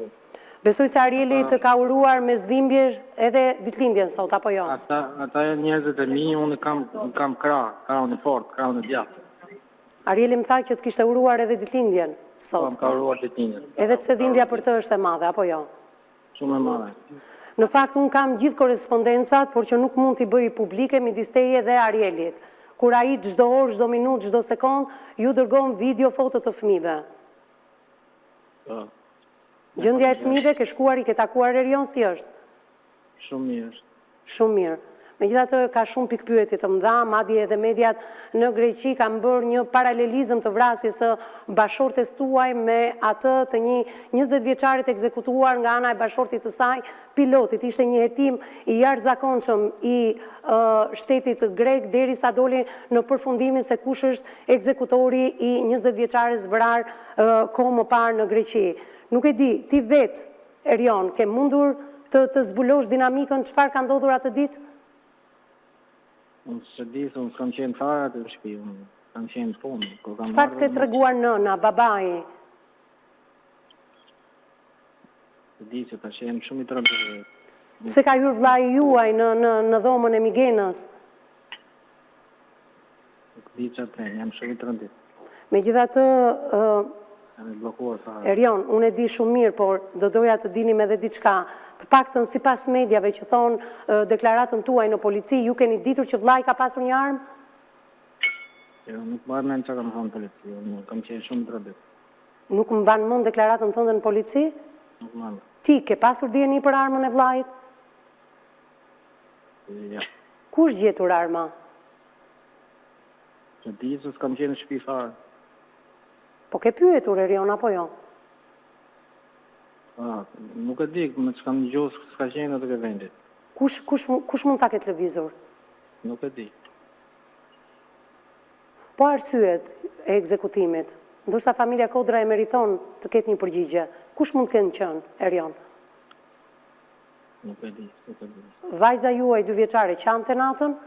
Besoj se Arieli të ka uruar me zdhimbje edhe ditëlindjen sot, apo jo? Ata janë njerëzit e mi, unë kam krahun e fortë, krahun e djathtë. Arieli më tha që të kishte uruar edhe ditëlindjen sot. Ka uruar ditëlindjen. Edhe pse dhimbja për të është e madhe, apo jo? Shumë e madhe. Në fakt, unë kam gjithë korrespondencat, por që nuk mund t'i bëj publike midis teje dhe Arielit. Kur ai çdo orë, çdo minutë, çdo sekond, ju dërgon video, foto të fëmijëve. Gjendja e fëmijëve, ke shkuar, i ke takuar Erion, si është? Shumë mirë. Shumë mirë. Megjithatë ka shumë pikpyetje të mëdha, madje edhe mediat në Greqi kanë bërë një paralelizëm të vrasjes së bashortes tuaj me atë të një 20 vjeçarit ekzekutuar nga ana e bashortit të saj, pilotit. Ishte një hetim i jashtëzakonshëm i shtetit grek derisa doli në përfundimin se kush është ekzekutori i 20 vjeçares vrar kohë më parë në Greqi. Nuk e di, ti vetë, Erion, ke mundur të zbulosh dinamikën çfarë ka ndodhur atë ditë? Unë së di, unë s'kam qenë fare atë në shtëpi, unë kam qenë punë. Çfarë të ke treguar nëna, babai? Së di që ka qenë shumë i trembur. Pse ka hyrë vllai juaj në dhomën e Migenës? Nuk di çfarë të jam shumë i trembur. Megjithatë, Blokuar. Erion, unë e di shumë mirë, por do doja të dinim edhe diçka. Të paktën sipas mediave që thonë deklaratën tuaj në polici, ju keni ditur që vllai ka pasur një armë? Jo, nuk më mend çka kam thënë polici, unë kam qenë shumë trembur. Nuk më mban mend deklaratën tënde në polici? Nuk më. Ti ke pasur dieni për armën e vllait? Ja. Kush gjetur arma? Që di se s'kam qenë në shtëpi fare. Po ke pyetur Erion apo jo? Nuk e di, me që kam gjohë s'ka qenë atë ke vendit. Kush mund ta ketë lëvizur? Nuk e di. Po arsyet e ekzekutimit, ndoshta familja Kodra e meriton të ketë një përgjigje. Kush mund të kenë qenë, Erion? Nuk e di. Vajza juaj 2 vjeçare qante natën?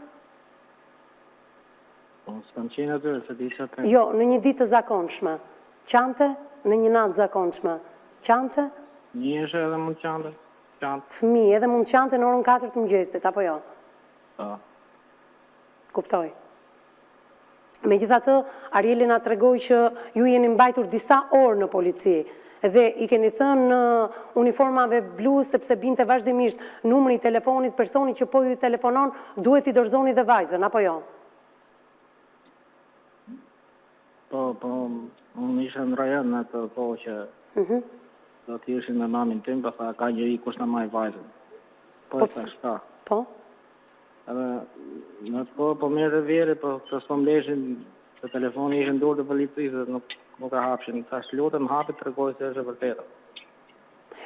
Po, s'kam qenë aty, se di që atë. Jo, në një ditë të zakonshme. Qante? Në një natë zakonshme. Qante? Njëshe edhe mund qante. Fëmijë edhe mund qante në orën 4 të mëngjesit, apo jo? Po. Kuptoj. Megjithatë, Arieli na tregoi që ju jeni mbajtur disa orë në polici dhe i keni thënë në uniformave blu sepse binte vazhdimisht numri i telefonit personit që po ju telefonon, duhet i dorëzoni dhe vajzën, apo jo? Po, unë ishe në rajon në të po që do t'ishin me mamin tim, përsa ka njëri kush në maj vajzën. Po e shka. Po? Edhe në të po merë vjeri, po të s'po mleshin Se telefoni ishte në dorë të policisë dhe nuk e hapshin. Thash lutem hapi tregoj se është e vërteta.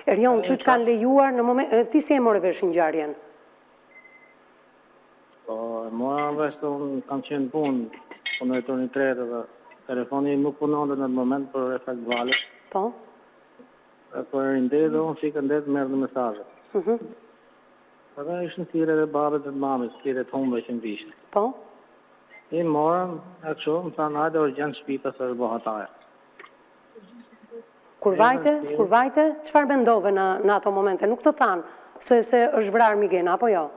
Erion, ty të kanë lejuar në moment... Ti si e more vesh ngjarjen? Po, mora vesh se unë kam qenë punë, punoj turni 3 dhe telefoni nuk punonte në atë moment për efekt valet. Po? E për rindet dhe unë shikë ndet merë në mesazhe. Edhe ishën thire dhe babet dhe mamit, thire të humbe që në vishtë. Po? I morëm, e kështu, më thanë, hajde urgjent shtëpi pas është bohataja. Kur vajte, çfarë mendove në ato momente? Nuk të thanë se është vrarë Migena, apo jo?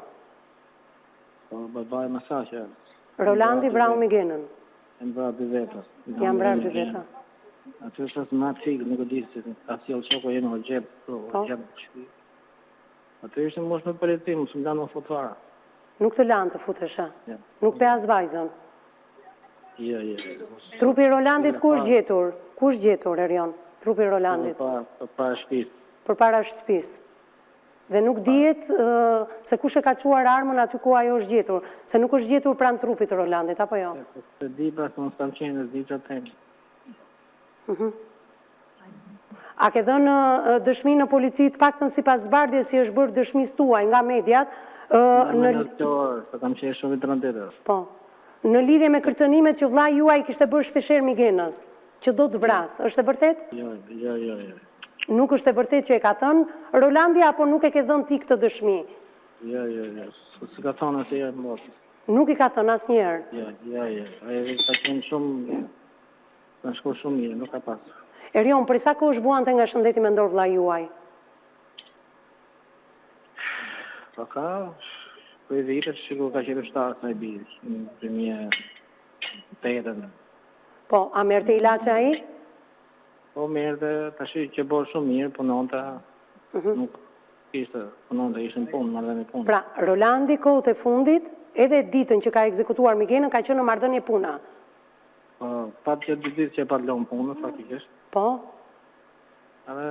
Po, babaj mesazhe. Rolandi vrau Migenën. Janë vrarë 2 veta. Janë vrarë 2 veta. Aty është asë më fikë, nuk e di se ka sjell shoko jenë o gjep, shtëpi. Aty ishte mosh me polici, mos më lanë më fut fare. Nuk të lanë të futesha? Ja. Nuk pe as vajzën? Jo. Trupi Rolandit ku është gjetur? Ku është gjetur, Erion? Trupi Rolandit? Para shtëpisë. Përpara shtëpisë. Dhe nuk dihet se kush e ka çuar armën aty ku ajo është gjetur, se nuk është gjetur pranë trupit të Rolandit, apo jo? Se di pra se unë s'kam qenë, s'di që të A ke dhënë dëshmi në polici të paktën sipas zbardhjes si është bërë dëshmisë tuaj nga mediat? Se kam qenë shumë i trëndetë. Po. Në lidhje me kërcënimet që vllai juaj kishte bërë shpeshherë Migenës, që do të vras, është e vërtet? Jo. Nuk është e vërtet që e ka thënë Rolandi apo nuk e ke dhënë ti këtë dëshmi? Jo. Si ka thënë asnjëherë më. Nuk i ka thënë asnjëherë. Jo. Ai ka qenë shumë, ka shkuar shumë mirë, nuk ka pasur. Erion, për sa kohë është vuante nga shëndeti mendor vllai juaj? Po ka, për vitet që ka qenë shtarë sa i bidë, në 2008. Po, a merrte ilaçe ai? Po merrte, tash që bërë shumë mirë, punonte, nuk ishte, punonte, ishte në punë, marrëdhënie punë. Pra, Rolandi kohët e fundit, edhe ditën që ka ekzekutuar Migenën, ka qenë në marrëdhënie puna. Po, pa që 2 ditë që e pa të lënë punë, faktikisht. Po? Edhe,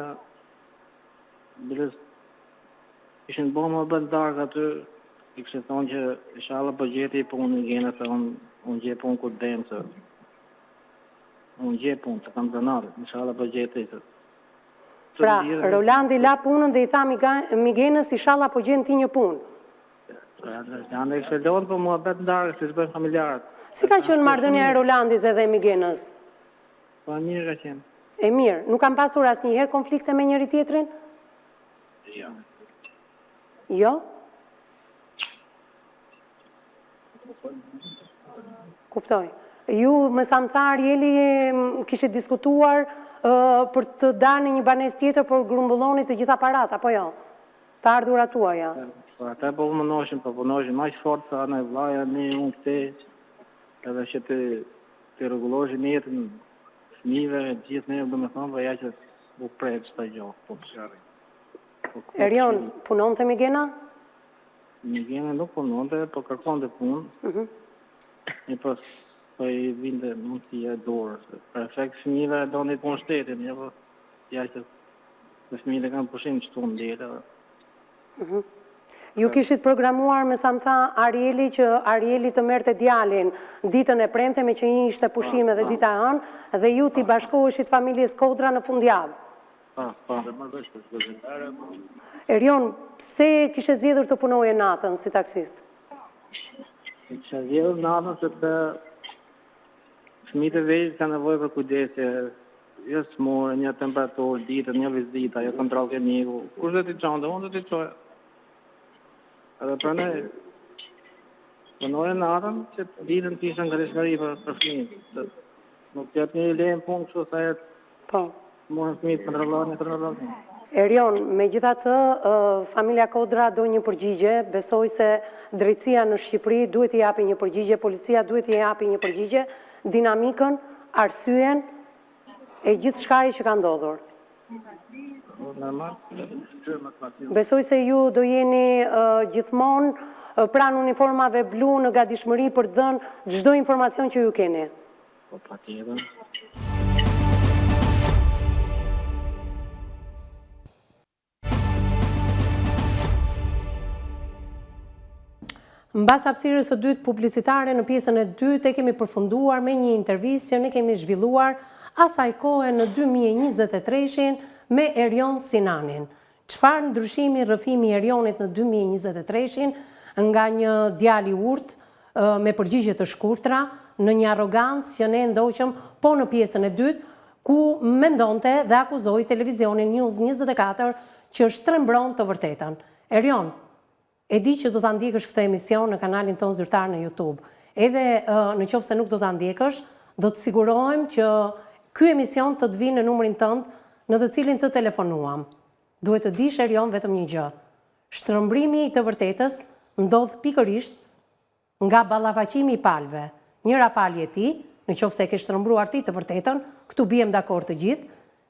bilës, ishin bërë më bëtë darkë aty, i kështë thonë që ishala po gjeti punë Migena, se unë gje punë kur demë, se unë gje punë, se kam zënarë, ishala po gjeti. Pra, Rolandi la punën dhe i tha Migenës, ishala po gjenë ti një punë. Janë e kështë lodhë, po më bëtë darkë, si shbën familjarët. Si ka qenë marrëdhënia e Rolandit edhe Migenës? Po, mirë ka qenë. E mirë, nuk kam pasur asnjëherë konflikte me njëri tjetrin? Jo. Jo? Kuptoj. Ju, me sa më tha Arieli, kishit diskutuar për të darë një banesë tjetër për grumbulloni të gjitha parat, apo jo? Të ardhurat tuaja. Po, ata po punojshin, maq fort sa në vllaja, ne unë këte, edhe që të rregulloheshin jetën fëmijëve, gjithë ne, domethënë, ja që u prek çdo gjë, po çfarë. Erion, punonte Migena? Migena nuk punonte, po kërkonte punë. E po i vinte mundësia e dorës. Për efekt fëmijëve doni punë shtetin, ja po ja që fëmijët kanë pushim çtu në ditë. Ju kishit programuar, me sa më tha Arieli, që Arieli të merrte djalin ditën e premte me që një ishte pushim edhe dita e hënë, dhe ju t'i bashkoheshit familjes Kodra në fundjavë. Po. Erion, pse kishe zgjedhur të punoje natën si taksist? Kishe zgjedhur natën sepse fëmijët e vegjël kanë nevojë për kujdesje, jo smore, një temperaturë, ditën, një vizita, jo kontroll kliniku. Kush do t'i çonte, unë do t'i çoj. Edhe pra ne punojë natën që ditën të ishën ngërishmëri për fëmijët. Nuk të jetë një lejën punë kështu sa jetë. Po. Morën fëmijët kontrollohen. Erion, megjithatë, familja Kodra do një përgjigje, besoj se drejtësia në Shqipëri duhet t'i japi një përgjigje, policia duhet t'i japi një përgjigje, dinamikën, arsyen e gjithë shkaj që ka ndodhur. Besoj se ju do jeni gjithmonë pranë uniformave blu në gatishmëri për të dhënë çdo informacion që ju keni. Po, patjetër. Mbas hapësirës së dytë publicitare, në pjesën e dytë e kemi përfunduar me një intervistë që ne kemi zhvilluar asaj kohe në 2023 me Erion Sinanin. Çfarë ndryshimi rrëfimi i Erionit në 2023 nga një djalë i urtë me përgjigje të shkurtra në një arrogancë që ne ndoqëm po në pjesën e dytë ku mendonte dhe akuzoi televizionin News 24 që shtrembron të vërtetën. Erion, e di që do ta ndjekësh këtë emision në kanalin ton zyrtar në YouTube. Edhe në qoftë se nuk do ta ndjekësh, do të sigurohem që ky emision të vinë në numrin tënd në të cilin të telefonuam. Duhet të dish Erion vetëm një gjë. Shtrëmbrimi i të vërtetës ndodh pikërisht nga ballafaqimi i palëve. Njëra palë e ti, në qoftë se e ke shtrëmbruar ti të vërtetën, këtu bijem dakord të gjithë,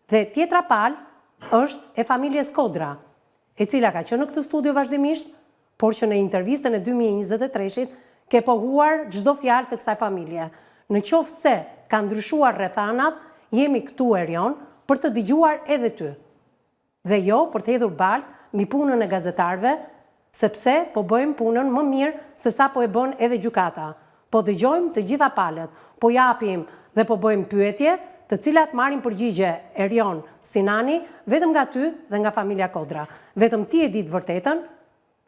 dhe tjetra palë është e familjes Kodra, e cila ka qenë në këtë studio vazhdimisht, por që në intervistën e 2023 ke pohuar çdo fjalë të kësaj familje. Në qoftë se ka ndryshuar rrethanat, jemi këtu Erion për të dëgjuar edhe ty. Dhe jo për të hedhur balt mbi punën e gazetarëve, sepse po bëjmë punën më mirë se sa po e bën edhe gjykata. Po dëgjojmë të gjitha palët, po japim dhe po bëjmë pyetje, të cilat marrin përgjigje Erion Sinani vetëm nga ty dhe nga familja Kodra. Vetëm ti e di të vërtetën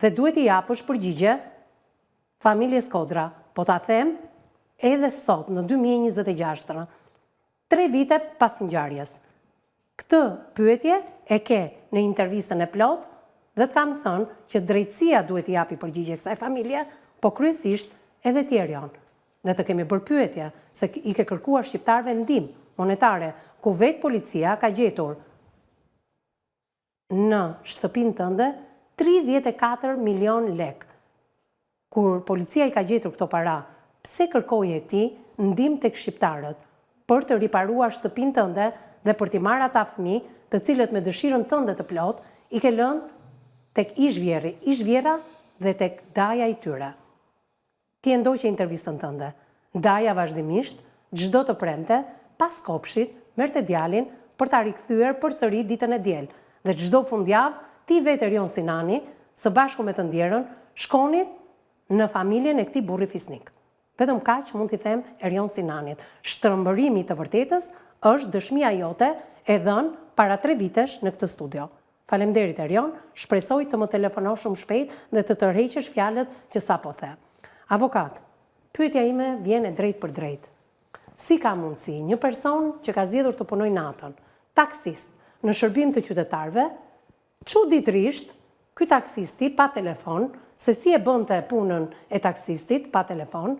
dhe duhet i japësh përgjigje familjes Kodra. Po ta them edhe sot në 2026, 3 vite pas ngjarjes. Këtë pyetje e ke në intervistën e plot dhe të kam thënë që drejtësia duhet i japi përgjigje kësaj familje, po kryesisht edhe ti Erion. Ne të kemi bërë pyetje se i ke kërkuar shqiptarëve ndihmë monetare, ku vetë policia ka gjetur në shtëpinë tënde 34 milion lek. Kur policia i ka gjetur këto para, pse kërkoje ti ndihmë tek shqiptarët për të riparuar shtëpinë tënde dhe për t'i marrë ata fëmijë të cilët me dëshirën tënde të plot i ke lënë tek Ishvjera dhe tek daja i tyre. Ti e ndoqe intervistën tënde. Daja vazhdimisht, çdo të premte, pas kopshit, merrte djalin për ta rikthyer përsëri ditën e diel. Dhe çdo fundjavë, ti vetë Erion Sinani, së bashku me të ndjerën, shkonit në familjen e këtij burri fisnik. Vetëm kaq mund t'i them Erion Sinanit. Shtrëmbërimi i të vërtetës është dëshmia jote e dhënë para 3 vitesh në këtë studio. Faleminderit Erion, shpresoj të më telefonosh shumë shpejt dhe të tërheqësh fjalët që sapo the. Avokat, pyetja ime vjen e drejt për drejt. Si ka mundësi një person që ka zgjedhur të punojë natën, taksist, në shërbim të qytetarëve, çuditërisht, ky taksisti pa telefon, se si e bënte punën e taksistit pa telefon,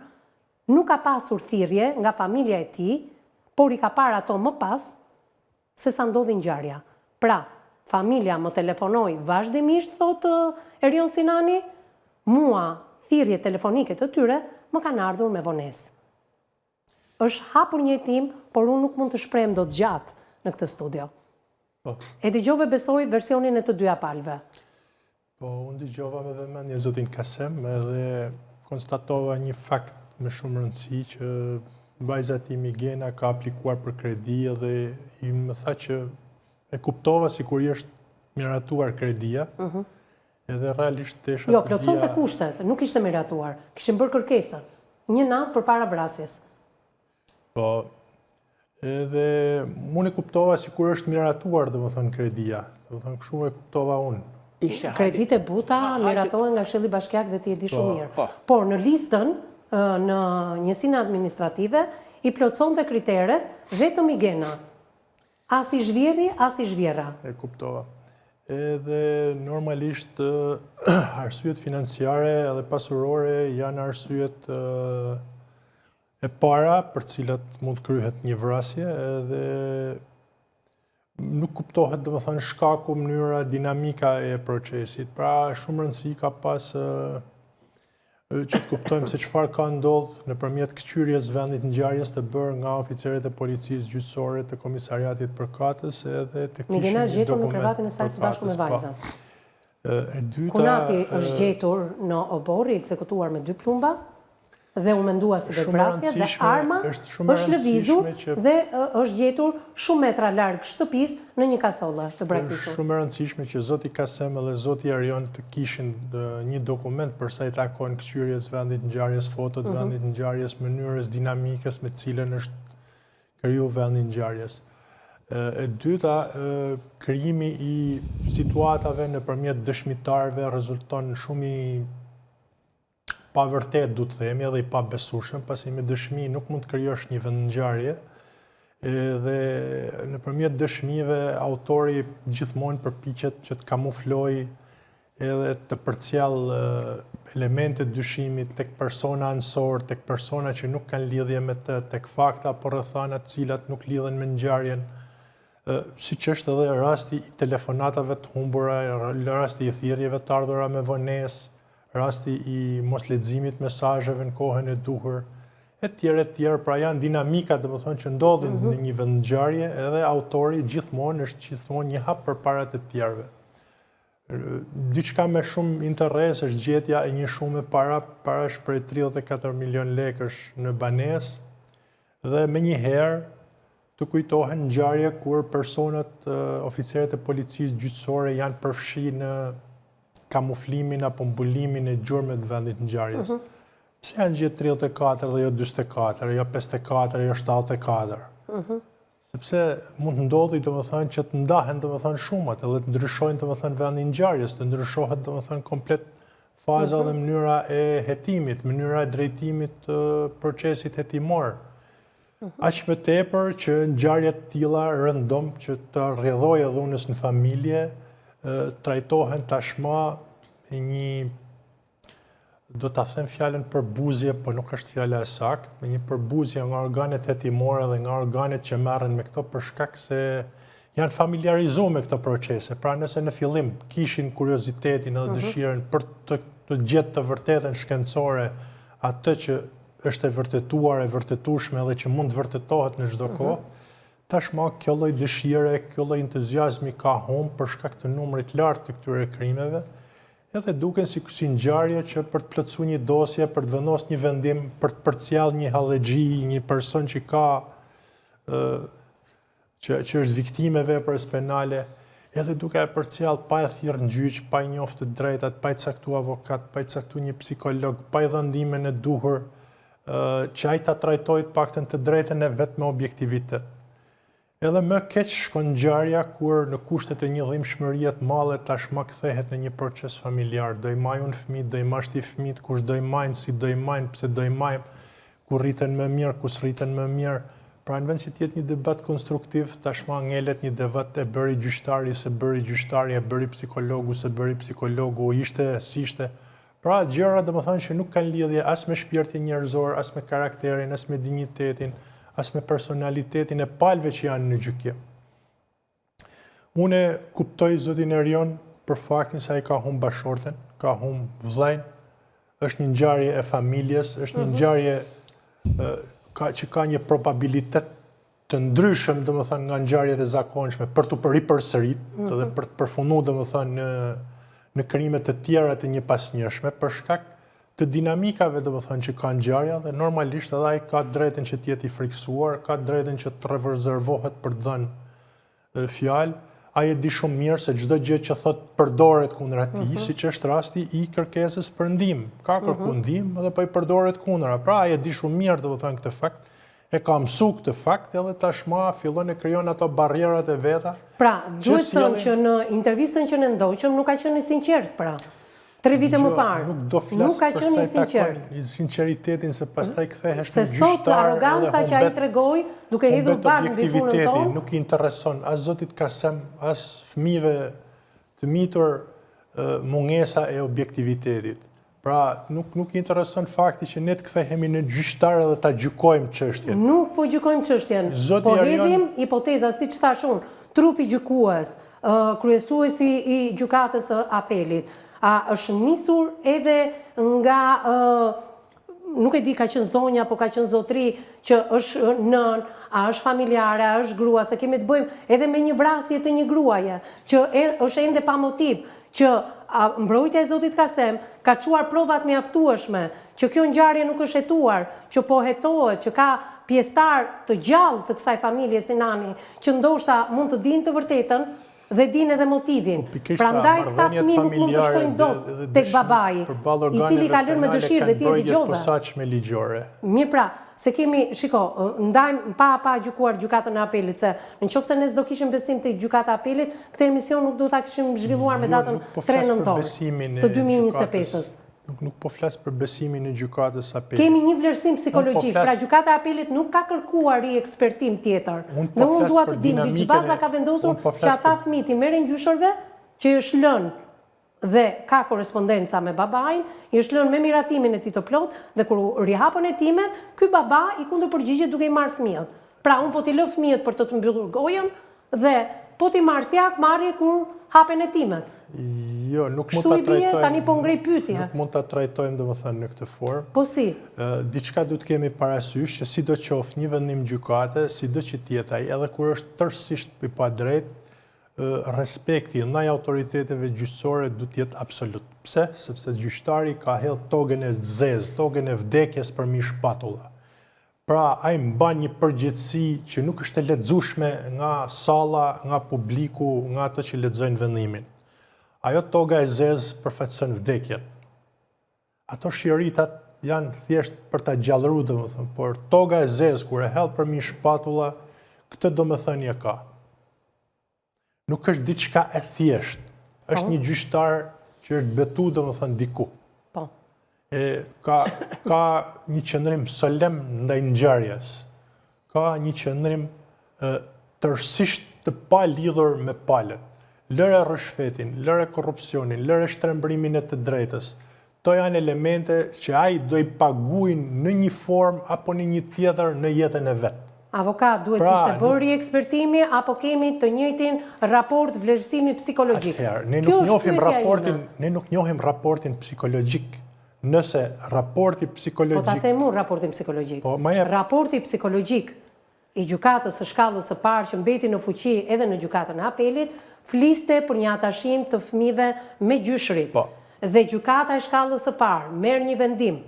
nuk ka pasur thirrje nga familja e tij, por i ka parë ato më pas se sa ndodhi ngjarja. Pra, familja më telefonoi vazhdimisht, thotë Erion Sinani, mua thirrje telefonike të tyre më kanë ardhur me vonesë. Është hapur një hetim, por unë nuk mund të shprehem dot gjatë në këtë studio. Po. E dëgjova besoj versionin e të dyja palëve. Po, unë dëgjova me vëmendje zotin Kasem edhe konstatova një fakt me shumë rëndësi që vajza tim Migena ka aplikuar për kredi dhe i më tha që e kuptova sikur i është miratuar kredia. Edhe realisht tesha Jo, plotëson të kushtet, nuk ishte miratuar. Kishin bërë kërkesën. Një natë përpara vrasjes. Po, edhe unë e kuptova sikur është miratuar, domethënë kredia. Domethënë kështu e kuptova unë. Kredit e buta miratohen nga Këshilli Bashkiak dhe ti e di shumë mirë. po. Por në listën, në njësinë administrative, i plotësonte kriteret vetëm Migena. As i zhvjeri, as i zhvjera. E kuptova. Edhe normalisht arsyet financiare edhe pasurore janë arsyet e para për cilat mund të kryhet një vrasje edhe nuk kuptohet domethënë shkaku, mënyra, dinamika e procesit. Pra shumë rëndësi ka pas që të kuptojmë se çfarë ka ndodhur nëpërmjet këqyrjes vendit ngjarjes të bërë nga oficerët e policisë gjyqësore të komisariatit përkatës edhe të kishin Migena është gjetur në krevatin e saj së bashku me vajzën. E dyta, Kunati është gjetur në obor i ekzekutuar me 2 plumba. dhe u mendua si vetvrasje dhe arma është lëvizur dhe është gjetur shumë metra larg shtëpisë në një kasolle të braktisur. Është shumë e rëndësishme që zoti Kasem dhe zoti Arion të kishin një dokument për sa i takon kthyrjes vendit ngjarjes, fotot vendit ngjarjes, mënyrës dinamikës me cilën është kriju vendi ngjarjes. E dyta, krijimi i situatave nëpërmjet dëshmitarëve rezulton shumë i pa vërtet, du të themi, edhe i pa besueshëm, pasi me dëshmi nuk mund të krijosh një vendngjarje, dhe nëpërmjet dëshmive autori gjithmonë përpiqet që të kamuflojë edhe të përcjell elemente dyshimit tek persona anësor, tek persona që nuk kanë lidhje me të, tek fakta apo rrethana të cilat nuk lidhen me ngjarjen. Siç është edhe rasti i telefonatave të humbura, rasti i thirrjeve të ardhura me vonesë, rasti i mos leximit mesazheve në kohën e duhur, e tjerë, pra janë dinamika domethënë që ndodhin në një vendngjarje, edhe autori gjithmonë është një hap përpara të tjerëve. Diçka me shumë interes është gjetja e një shumë parash prej 34 milion lekësh në banesë, dhe menjëherë të kujtohen ngjarje kur personat, oficerët e policisë gjyqësore janë përfshi në kamuflimin apo mbulimin e gjurmëve të vendit ngjarjes. Pse janë gjetë 34 dhe jo 44, jo 54, jo 74? Sepse mund të ndodhi domethënë që të ndahen domethënë shumat, edhe të ndryshojnë domethënë vendi ngjarjes, të ndryshohet domethënë komplet faza dhe mënyra e hetimit, mënyra e drejtimit të procesit hetimor. Aq më tepër që ngjarje të tilla rëndom që të rrjedhojë dhunës në familje, trajtohen tashma një, do ta them fjalën përbuzje, po nuk është fjala e saktë, me një përbuzje nga organet hetimore dhe nga organet që merren me këto për shkak se janë familiarizuar me këto procese. Pra nëse në fillim kishin kuriozitetin edhe dëshirën për të gjetë të vërtetën shkencore, atë që është e vërtetuar, e vërtetueshme dhe që mund të vërtetohet në çdo kohë, tashma kjo lloj dëshire, kjo lloj entuziazmi ka humbur për shkak të numrit lartë të këtyre krimeve, edhe duken si ngjarje që për të plotësuar një dosje, për të vendosur një vendim, për të përcjellë një hallexhi, një person që ka që është viktimë e veprës penale, edhe duke e përcjellë pa e thirrë në gjyq, pa i njoftë të drejtat, pa i caktuar avokat, pa i caktuar një psikolog, pa i dhënë ndihmën e duhur, që ai ta trajtojë të paktën të drejtën e vet me objektivitet. Edhe më keq shkon ngjarja kur në kushtet e një dhimbshmërie të madhe tashma kthehet në një proces familjar. Do i majun fëmijët, do i mashti fëmijët, kush do i majnë, si do i majnë, pse do i majnë, ku rriten më mirë, ku s'rriten më mirë. Pra në vend që të jetë një debat konstruktiv, tashma ngelet një debat e bëri gjyqtari, se bëri gjyqtari, e bëri psikologu, se bëri psikologu, ishte, si ishte. Pra gjëra domethënë që nuk kanë lidhje as me shpirtin njerëzor, as me karakterin, as me dinjitetin, as me personalitetin e palëve që janë në gjykim. Unë kuptoj zotin Erion për faktin se ai ka humbur bashorten, ka humbur vëllain, është një ngjarje e familjes, është një ngjarje që ka një probabilitet të ndryshëm, domethënë nga ngjarjet e zakonshme për të ripërsërit dhe për të përfunduar domethënë në krime të tjera të njëpasnjëshme për shkak të dinamikave domethënë që ka ngjarja dhe normalisht edhe ai ka drejtën që të jetë i friksuar, ka drejtën që të rezervohet për të dhënë fjalë. Ai e di shumë mirë se çdo gjë që thot përdoret kundër atij, siç është rasti i kërkesës për ndihmë. Ka kërkuar ndihmë dhe po i përdoret kundra. Pra ai e di shumë mirë domethënë këtë fakt, e ka mësuar këtë fakt edhe tashma fillon e krijon ato barrierat e veta. Pra, duhet të them që në intervistën që ne ndoqëm nuk ka qenë i sinqert, pra. 3 vite më parë. Nuk ka qenë i sinqert. Sinqeritetin se pastaj kthehesh se sot arroganca që ai tregoi, duke hedhur bakë mbi punën tonë, nuk i intereson as zotit Kasem, as fëmijëve të mitur mungesa e objektivitetit. Pra, nuk i intereson fakti që ne të kthehemi në gjyqtar dhe ta gjykojmë çështjen. Nuk po gjykojmë çështjen, po hedhim hipoteza, siç thash unë, trupi gjykues, kryesuesi i gjykatës së apelit. A është nisur edhe nga, nuk e di ka qenë zonja, apo ka qenë zotri, që është nën, a është familjare, a është grua, se kemi të bëjmë edhe me një vrasje të një gruaje, që është ende pa motiv, që mbrojtja e Zotit Kasem ka çuar provat mjaftueshme që kjo ngjarje nuk është hetuar, që po hetohet, që ka pjesëtar të gjallë të kësaj familje Sinani, që ndoshta mund të dinë të vërtetën dhe dinë edhe motivin. Prandaj këta fëmijë nuk mund të shkojnë dot tek babai, i cili ka lënë me dëshirë dhe ti e dëgjove. Mirë pra, se kemi, shiko, ndajmë pa gjykuar gjykatën e apelit, se nëse ne s'do kishim besim te gjykata e apelit, këtë emision nuk do ta kishim zhvilluar me datën 3 nëntor të 2025-s. Nuk po flas për besimin e gjykatës së apelit. Kemi një vlerësim psikologjik, pra gjykata e apelit nuk ka kërkuar riekspertim tjetër. Dhe unë dua të dim mbi ç'baza ka vendosur që ata fëmijë i merren gjyshërve që i është lënë dhe ka korrespondenca me babain, i është lënë me miratimin e tij të plot dhe kur rihapën hetimet, ky baba i kundërpërgjigjet duke i marrë fëmijët. Pra unë po t'i lë fëmijët për të mbyllur gojën dhe po t'i marr si hak marrje kur hapen hetimet. Jo, nuk mund ta trajtojmë. Tani po ngrej pyetje. Nuk mund ta trajtojmë domethënë në këtë formë. Po si? Diçka duhet të kemi parasysh që sidoqoftë një vendim gjykate, sido që të jetë ai, edhe kur është tërësisht i padrejtë, respekti ndaj autoriteteve gjyqësore duhet të jetë absolut. Pse? Sepse gjyqtari ka hedhur tokën e zezë, tokën e vdekjes për mi shpatulla. Pra, ai mban një përgjegjësi që nuk është e lexueshme nga salla, nga publiku, nga ato që lexojnë vendimin. Ajo toga e zezë përfaqëson vdekjen. Ato shiritat janë thjesht për ta gjallëruar domethënë, por toga e zezë kur e hedh për mi shpatulla, këtë domethënie ka. Nuk është diçka e thjesht. Është një gjyqtar që është betu domethënë diku. Po. Ka një qëndrim solem ndaj ngjarjes. Ka një qëndrim tërësisht të palidhur me palët. Lëre rrëshfetin, lëre korrupsionin, lëre shtrembërimin e të drejtës. To janë elemente që ai do i paguajnë në një formë apo në një tjetër në jetën e vet. Avokat, duhet të ishte bërë riekspertimi apo kemi të njëjtin raport vlerësimi psikologjik? Ne nuk njohim raportin psikologjik. Nëse raporti psikologjik... Po ta themu raportin psikologjik. Raporti psikologjik i gjykatës së shkallës së parë që mbeti në fuqi edhe në gjykatën e apelit, fliste për një atashim të fëmijëve me gjyshrit. Dhe gjykata e shkallës së parë merr një vendim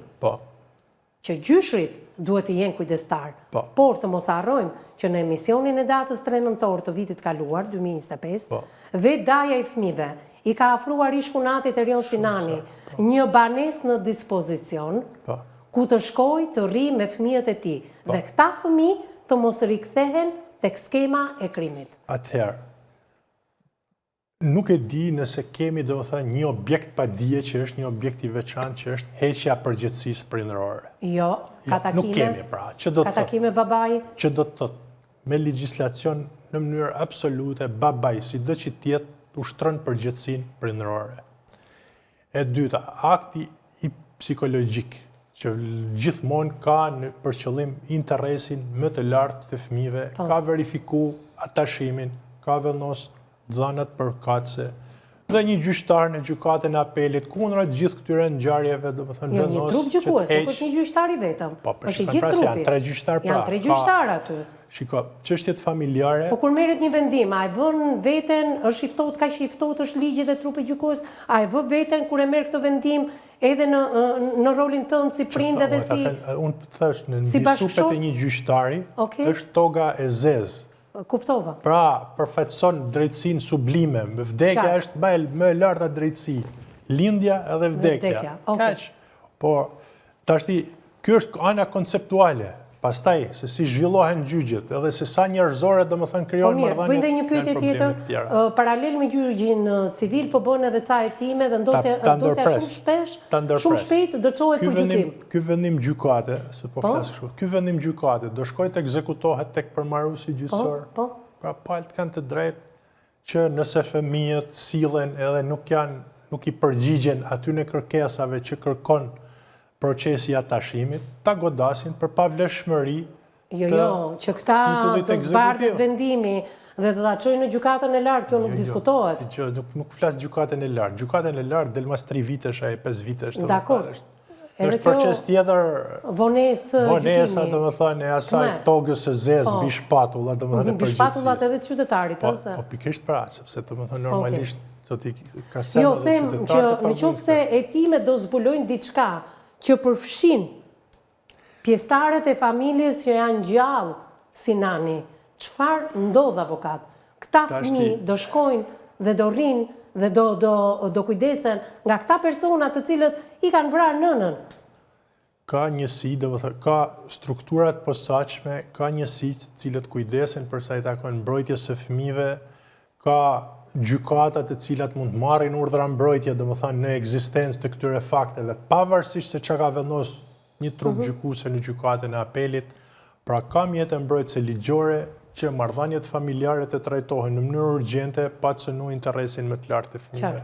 që gjyshrit duhet të jenë kujdestar. Por të mos harrojmë që në emisionin e datës 3 nëntor të vitit kaluar, 2025, vetë daja i fëmijëve i ka afruar ish-kunatit Erion Sinani një banesë në dispozicion ku të shkojë të rri me fëmijët e tij. Dhe këta fëmijë të mos rikthehen tek skema e krimit. Atëherë, nuk e di nëse kemi domethënë një objekt pa dije që është një objekt i veçantë që është heqja e përgjegjësisë prindërore. Jo, ka takime. Nuk kemi pra. Ka takime babai. Që do të thotë me legjislacion në mënyrë absolute babai sido që të jetë ushtron përgjegjësinë prindërore. E dyta, akti i psikologjik që gjithmonë ka për qëllim interesin më të lartë të fëmijëve, ka verifikuar atashimin, ka vendosur dhënat përkatëse dhe një gjyqtar në gjykatën e apelit kundër gjithë këtyre ngjarjeve, domethënë vendos. Një trup gjykues, nuk është një gjyqtar i vetëm. Është gjithë trupi. Janë 3 gjyqtar pra. Janë 3 gjyqtar aty. Shiko, çështjet familjare. Po kur merret një vendim, a e vën veten, është i ftohtë kaq i ftohtë është ligji dhe trupi gjykues, a e vë veten kur e merr këtë vendim edhe në rolin tënd si prind edhe si unë thash në supet e një gjyqtari është toga e zezë. Kuptova. Pra, përfaqëson drejtësinë sublime, vdekja është më e larta drejtësi. Lindja edhe vdekja. Kaq. Po, tashti, kjo është ana konceptuale. Pastaj, se si zhvillohen gjyqjet, edhe se sa njerëzore domethënë krijon marrëdhënie. Po bëjnë një pyetje tjetër, paralel me gjyqin civil po bën edhe ca hetime dhe ndosja shumë shpejt do çohet për gjykim. Ky vendim gjykate, se po flas kështu. Ky vendim gjykate do shkojë të ekzekutohet tek përmarruesi gjyqësor. Pra palët kanë të drejtë që nëse fëmijët sillen edhe nuk i përgjigjen atyre kërkesave që kërkon procesi atashimit, ta godasin për pavlefshmëri. Jo, që këta do zbardhet vendimi dhe do ta çojnë në gjykatën e lartë, kjo nuk diskutohet. Nuk flas gjykatën e lartë. Gjykatën e lartë del mas 3 vitesh apo 5 vitesh. Dakor. është proces tjetër, vonesa, domethënë, e asaj togës së zezë mbi shpatulla, domethënë mbi shpatullat edhe të qytetarit, ëse. Po pikërisht pra, sepse domethënë normalisht zoti Kasem jo, them që nëse hetimet do zbulojnë diçka që përfshin pjesëtarët e familjes që janë gjallë si nani, çfarë ndodh avokat? Këta fëmijë do shkojnë dhe do rrinë dhe do kujdesen nga këta persona të cilët i kanë vrarë nënën. Ka njësi, ka strukturat posaçme, ka njësi të cilët kujdesen për sa i takon mbrojtjes së fëmijëve, ka gjykatat të cilat mund të marrin urdhra mbrojtje, domethënë në ekzistencë të këtyre fakteve, pavarësisht se çka ka vendosur një trup gjykuese në gjykatën e apelit, pra ka mjete mbrojtëse ligjore që marrëdhëniet familjare të trajtohen në mënyrë urgjente pa cënuar interesin më të lartë të fëmijëve.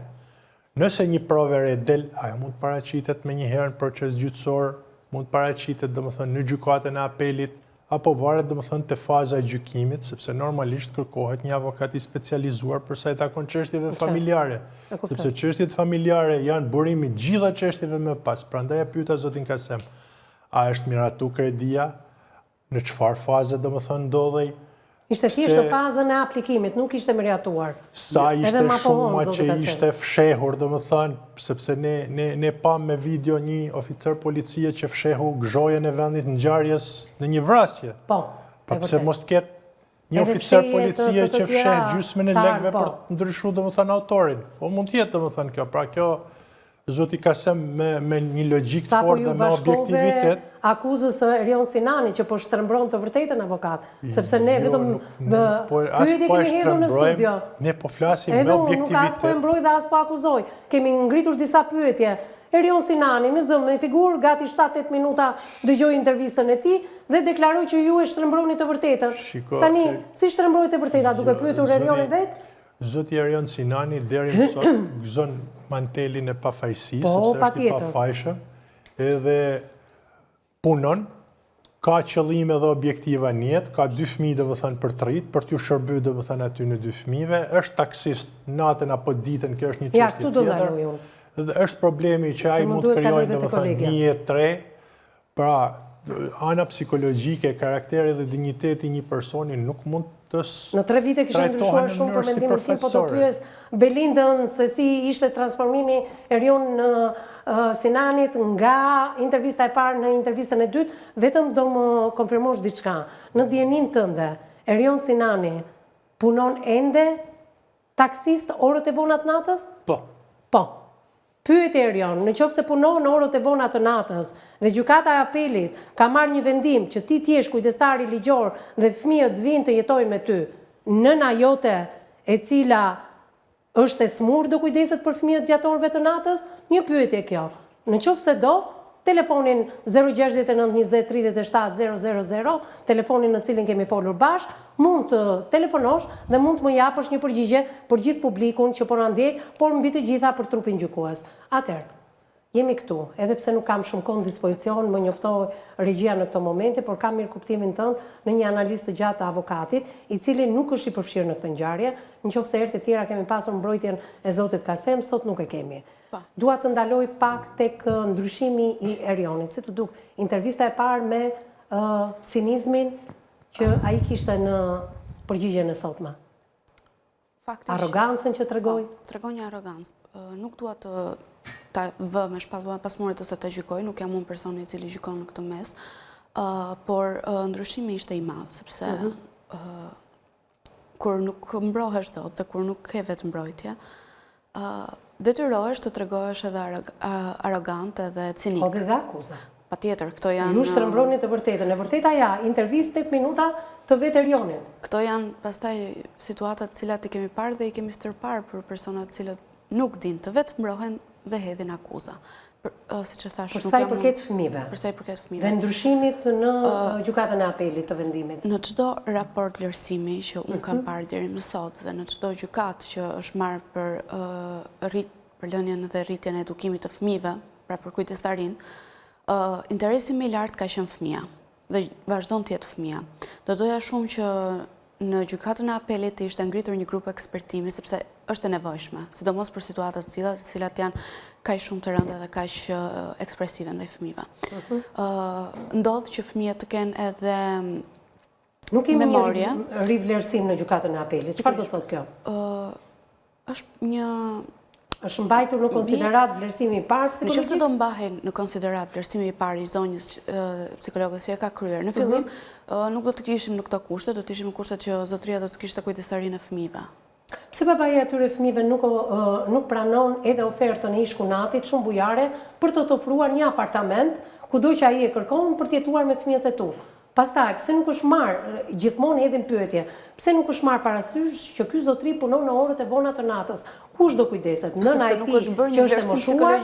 Nëse një provë e re del, ajo mund të paraqitet menjëherë në proces gjyqësor, mund të paraqitet domethënë në gjykatën e apelit, apo varet domethënë te faza e gjykimit, sepse normalisht kërkohet një avokat i specializuar për sa i takon çështjeve familjare. Sepse çështjet familjare janë burimi i gjitha çështjeve më pas. Prandaj e pyeta zotin Kasem, a është miratu kredia? Në çfarë faze domethënë ndodhej? Ishte thjesht në fazën e aplikimit, nuk ishte miratuar. Sa ishte shuma që ishte fshehur, domethënë, sepse ne pam me video një oficer policie që fshehu gzhojën e vendit ngjarjes në një vrasje. Po. Pa pse mos të ketë një oficer policie që fsheh gjysmën e lekëve për të ndryshuar domethënë autorin. Po mund të jetë domethënë kjo, pra kjo zoti Kasem me një logjik të fortë dhe me objektivitet. Akuzës Erion Sinani që po shtrembron të vërtetën avokat, sepse ne vetëm pyetje kemi hedhur në studio. Ne po flasim me objektivitet. Nuk as po e mbroj dhe as po akuzoj. Kemi ngritur disa pyetje. Erion Sinani me zë, me figurë, gati 7-8 minuta dëgjoj intervistën e tij dhe deklaroi që ju e shtrembroni të vërtetën. Tani, si shtrembroi të vërteta, duke pyetur Erionin vet? Zoti Erion Sinani deri më sot gëzon mantelin e pafajësisë, sepse është i pafajshëm, edhe punon, ka qëllime dhe objektiva në jetë, ka 2 fëmijë domethënë për të rritë, për t'ju shërbyer domethënë aty në 2 fëmijëve, është taksist natën apo ditën, kjo është një çështje tjetër. Ja, këtu do ndaloj unë. Dhe është problemi që ai mund të krijojë domethënë një jetë tre, pra ana psikologjike, karakteri dhe dinjiteti i një personi nuk mund të në 3 vite kishte ndryshuar shumë për mendimin tim, po të pyes Belindën se si ishte transformimi Erion Sinanit nga intervista e parë në intervistën e dytë, vetëm do më konfirmosh diçka. Në dijenin tënde, Erion Sinani punon ende taksist orët e vona të natës? Po. Po. Pyet Erion, në qoftë se punon në orët e vona të natës dhe gjykata e apelit ka marrë një vendim që ti t'jesh kujdestari ligjor dhe fëmijët vinë të jetojnë me ty, nëna jote e cila është e smur do kujdeset për fëmijët gjatorëve të natës? Një pyetje kjo. Në qoftë se do, telefonin 069 20 37 000, telefonin në cilin kemi folur bashk, mund të telefonosh dhe mund të më japësh një përgjigje për gjithë publikun që po na ndjek, por mbi të gjitha për trupin gjykues. Atëherë, jemi këtu, edhe pse nuk kam shumë kohë në dispozicion, më njoftoi regjia në këto momente, por kam mirë kuptimin tënd në një analizë të gjatë të avokatit, i cili nuk është i përfshirë në këtë ngjarje, nëse herë të tjera kemi pasur mbrojtjen e zotit Kasem, sot nuk e kemi. Dua të ndaloj pak tek ndryshimi i Erionit, si të duk intervista e parë me cinizmin që ai kishte në përgjigjen e sotme. Arrogancën që tregoi? Tregon një arrogancë. Nuk dua ta vë me shpallua pasmorit ose të gjykoj, nuk jam unë personi i cili gjykon në këtë mes, por ndryshimi ishte i madh, sepse kur nuk mbrohesh dot dhe kur nuk ke vetë mbrojtje, detyrohesh të tregohesh edhe arrogant edhe cinik. Po dhe akuza. Patjetër, këto janë... Ju shtrembroni të vërtetën. E vërteta ja, intervistë 8 minuta të vetë Erionit. Këto janë pastaj situatat cilat i kemi parë dhe i kemi stërparë për personat cilat nuk din të vetë mbrohen dhe hedhin akuza. Siç e thash, për sa i përket fëmijëve. Për sa i përket fëmijëve. Dhe ndryshimit në gjykatën e apelit të vendimit. Në çdo raport vlerësimi që unë kam parë deri më sot dhe në çdo gjykatë që është marrë për lënien dhe rritjen e edukimit të fëmijëve, pra për kujdestarin, interesi më i lartë ka qenë fëmia dhe vazhdon të jetë fëmia. Do doja shumë që në gjykatën e apelit ishte ngritur një grup ekspertimi, sepse është e nevojshme, sidomos për situatat të tilla, të cilat janë kaq shumë të rënda dhe kaq ekspresive ndaj fëmijëve. Ndodh që fëmijët të kenë edhe Nuk kemi memorie. një rivlerësim në gjykatën e apelit. Çfarë do thotë kjo? Është një Është mbajtur në konsiderat vlerësimi i parë Nëse psikologjik? do mbahen në konsiderat vlerësimi i parë i zonjës psikologës që e ka kryer në fillim, nuk do të kishim në këto kushte, do të ishim në kushtet që zotëria do të kishte kujdesarinë e fëmijëve. Pse babai atyre fëmijëve nuk pranon edhe ofertën e ish-kunatit shumë bujare për të ofruar një apartament kudo që ai e kërkon për të jetuar me fëmijët e tu? Pastaj, pse nuk është marrë, gjithmonë hedhin pyetje, pse nuk është marrë parasysh që ky zotëri punon në orët e vona të natës? Kush do kujdeset? Nëna e tij që është e moshuar,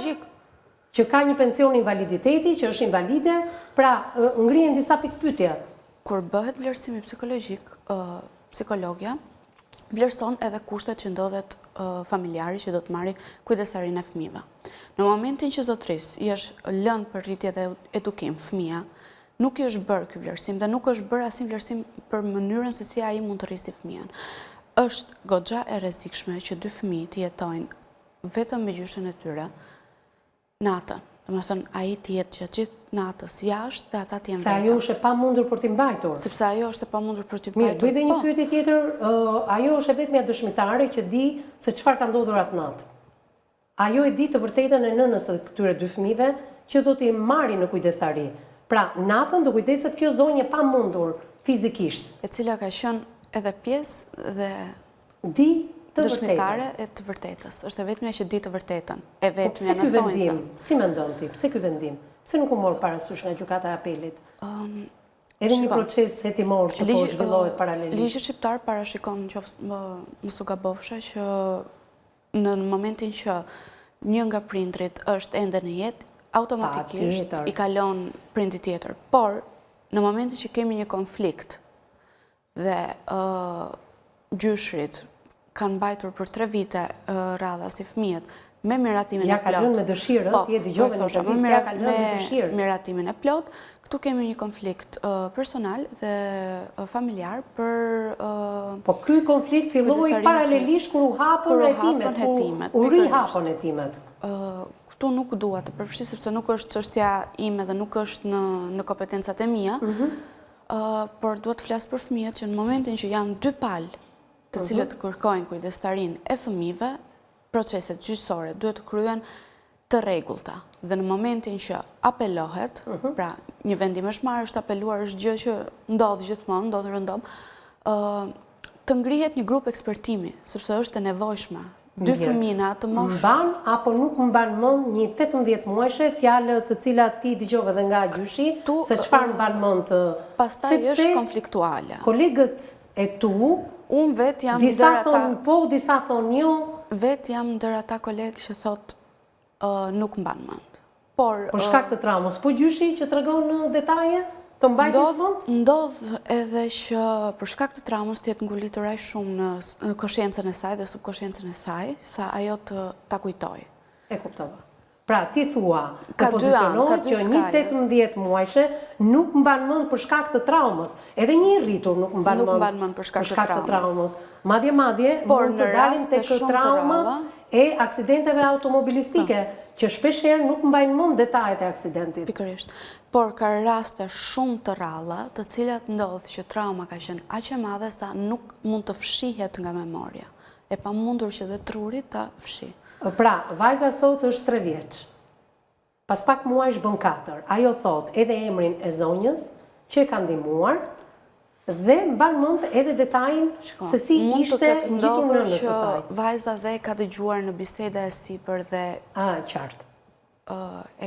që ka një pension invaliditeti, që është invalide, pra ngrihen disa pikpyetje. Kur bëhet vlerësimi psikologjik, psikologja vlerëson edhe kushtet që ndodhet familjari që do të marrë kujdesarinë e fëmijëve. Në momentin që zotërisë i është lënë për rritje dhe edukim fëmia, nuk i është bërë ky vlerësim dhe nuk është bërë asnjë vlerësim për mënyrën se si ai mund të rristi fëmijën. Është goxha e rrezikshme që dy fëmijë të jetojnë vetëm me gjyshen e tyre natën. Domethënë ai të jetë që gjithë natës jashtë dhe ata të jenë vetëm. Se ajo është e pamundur për t'i mbajtur. Sepse ajo është e pamundur për t'i mbajtur. Mirë, bëj dhe një pyetje tjetër, ajo është e vetmja dëshmitare që di se çfarë ka ndodhur atë natë. Ajo e di të vërtetën e nënës së këtyre dy fëmijëve që do t'i marrin në kujdestari. Pra, natën do kujdeset kjo zonjë pa mundur fizikisht. E cila ka qenë edhe pjesë dhe di të dëshmitare e të vërtetës. Është e vetmja që di të vërtetën. E vetmja në thonjë. Si mendon ti? Pse ky vendim? Pse nuk u mor parasysh nga gjykata e apelit? Edhe një proces hetimor që po zhvillohet paralelisht. Ligji shqiptar parashikon, mos u gabofsha, që në momentin që një nga prindrit është ende në jetë, automatikisht i kalon prindi tjetër. Por, në momentin që kemi një konflikt dhe gjyshrit kanë mbajtur për 3 vite radha si fëmijët me miratimin e plot. Ja kalon me dëshirë, ti e dëgjove në intervistë, ja kalon me dëshirë. Miratimin e plot, këtu kemi një konflikt personal dhe familjar për... Po ky konflikt filloi paralelisht kur u hapën hetimet, u rihapën hetimet. Këtu nuk dua të përfshi, sepse nuk është çështja ime dhe nuk është në kompetencat e mia, por duhet të flas për fëmijët që në momentin që janë 2 palë të cilët kërkojnë kujdestarinë e fëmijëve, proceset gjyqësore duhet të kryhen të rregullta. Dhe në momentin që apelohet, pra një vendim është marrë, është apeluar, është gjë që ndodh gjithmonë, ndodh rëndom, të ngrihet një grup ekspertimi, sepse është e nevojshme. 2 fëmijë në atë moshë. Mban apo nuk mban mend një 18 muajshe fjalë të cilat ti dëgjove dhe nga gjyshi, se çfarë mban mend? Pastaj është konfliktuale. Kolegët e tu, unë vet jam disa thonë po, disa thonë jo. Vet jam ndër ata kolegë që thotë nuk mban mend. Për shkak të traumës, po gjyshi që tregon në detaje? Të mbajtjes vend? Ndodh edhe që për shkak të traumës të jetë ngulitur aq shumë në koshiencën e saj dhe subkoshiencën e saj, sa ajo ta kujtoj. E kuptova. Pra, ti thua, të pozicionohet që një 18 muajshe nuk mban mend për shkak të traumës. Edhe një i rritur nuk mban mend për shkak të traumës. Madje mund të dalin tek trauma e aksidenteve automobilistike, që shpeshherë nuk mbajnë mend detajet e aksidentit. Pikërisht. Por ka raste shumë të rralla, të cilat ndodh që trauma ka qenë aq e madhe sa nuk mund të fshihet nga memoria. E pamundur që dhe truri ta fshi. Pra, vajza sot është 3 vjeç. Pas pak muajsh bën 4. Ajo thot edhe emrin e zonjës që e ka ndihmuar dhe mban mend edhe detajin se si ishte ngjitur nënës së saj. Vajza dhe ka dëgjuar në biseda e sipër dhe qartë.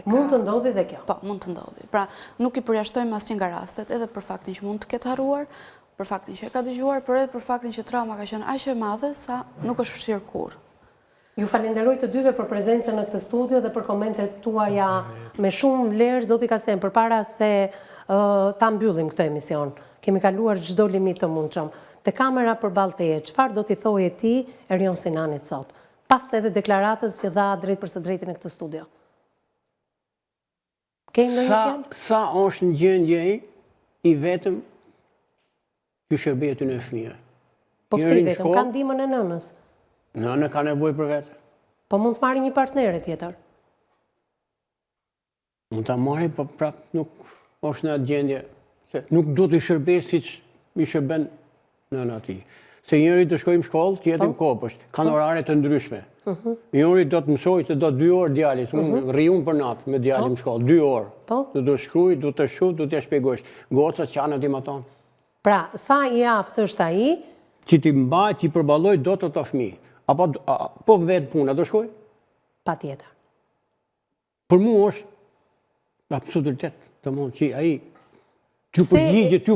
Mund të ndodhi dhe kjo. Po, mund të ndodhi. Pra, nuk i përjashtojmë asnjë nga rastet, edhe për faktin që mund të ketë harruar, për faktin që e ka dëgjuar, por edhe për faktin që trauma ka qenë aq e madhe sa nuk është fshirë kurrë. Ju falenderoj të dyve për prezencën në këtë studio dhe për komentet tuaja me shumë vlerë, zoti Kasem, përpara se ta mbyllim këtë emision. Kemi kaluar çdo limit të mundshëm. Te kamera përballë teje, çfarë do t'i thojë ti Erion Sinanit sot? Pas edhe deklaratës që dha drejt për së drejtin në këtë studio. Sa është në gjendje i vetëm që shërbehet në fëmijë. Po pse i vetëm? Ka ndihmën e nënës. Nëna ka nevojë për vete. Po mund të marrë një partnere tjetër. Mund ta marrë, po prap nuk është në atë gjendje. Se nuk do të shërbes siç i shërben nëna ati. Se njëri të shkojmë shkollë, tjetrin kopësht. Kanë orare të ndryshme. Njëri do të mësoj se do 2 orë djalit, unë rriun për natë me djalin në shkollë, 2 orë. Do të shkruaj, do të shoh, do t'ja shpjegosh. Gocat qanë aty më tonë. Pra, sa i aftë është ai që ti mbaj, ti përballoj do të fëmijë. Apo po vetë puna do shkoj? Patjetër. Për mua është absurditet, domthonnë që ai t'ju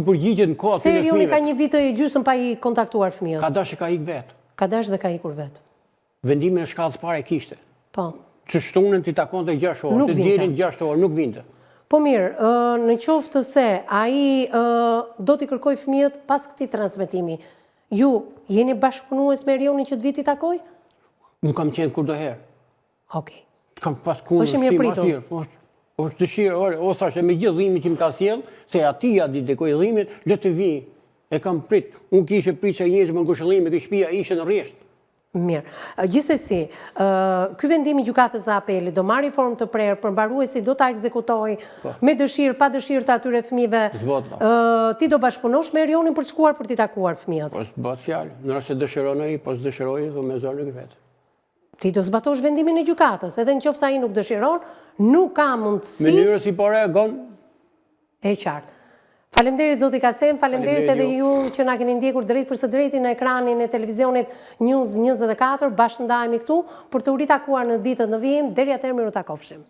përgjigjet në kohë Se Erioni ka një vit e gjysmë pa i kontaktuar fëmijët. Ka dashur ka ik vetë. Ka dashur dhe ka ikur vetë. Vendimin e shkallës parë e kishte. Po. Që shtunën ti takonte 6 orë, të dielin 6 orë, nuk vinte. Po mirë, në qoftë se ai do t'i kërkoj fëmijët pas këtij transmetimi, ju jeni bashkëpunues me Erionin që të viti takoj? Nuk kam qenë kurdoherë. Okej. Kam pas kundërshtim atje. Është dëshirë, o thashë me gjithë dhimbin që më ka sjell, se aty ja dedikoj dhimbin, le të vi. E kam prit. Unë kishe prit se njerëz me ngushëllime ke shtëpia ishte në rresht. Mirë. Gjithsesi, ky vendim i gjykatës së apelit do marrë formë të prerë, përmbaruesi do ta ekzekutojë me dëshirë, pa dëshirë të atyre fëmijëve. Ti do bashkëpunosh me Erionin për të shkuar për t'i takuar fëmijët. Po s'bëhet fjalë. Nëse dëshiron ai, po s'dëshirojë, do me zorë nuk vetë. Ti do zbatosh vendimin e gjykatës, edhe nëse ai nuk dëshiron, nuk ka mundësi. Mënyrës si po reagon? E qartë. Faleminderit zoti Kasem, faleminderit edhe ju që na keni ndjekur drejt për së drejti në ekranin e televizionit News 24. Bashkë ndahemi këtu për të u ritakuar në ditët në vijim. Deri atëherë miru takofshim.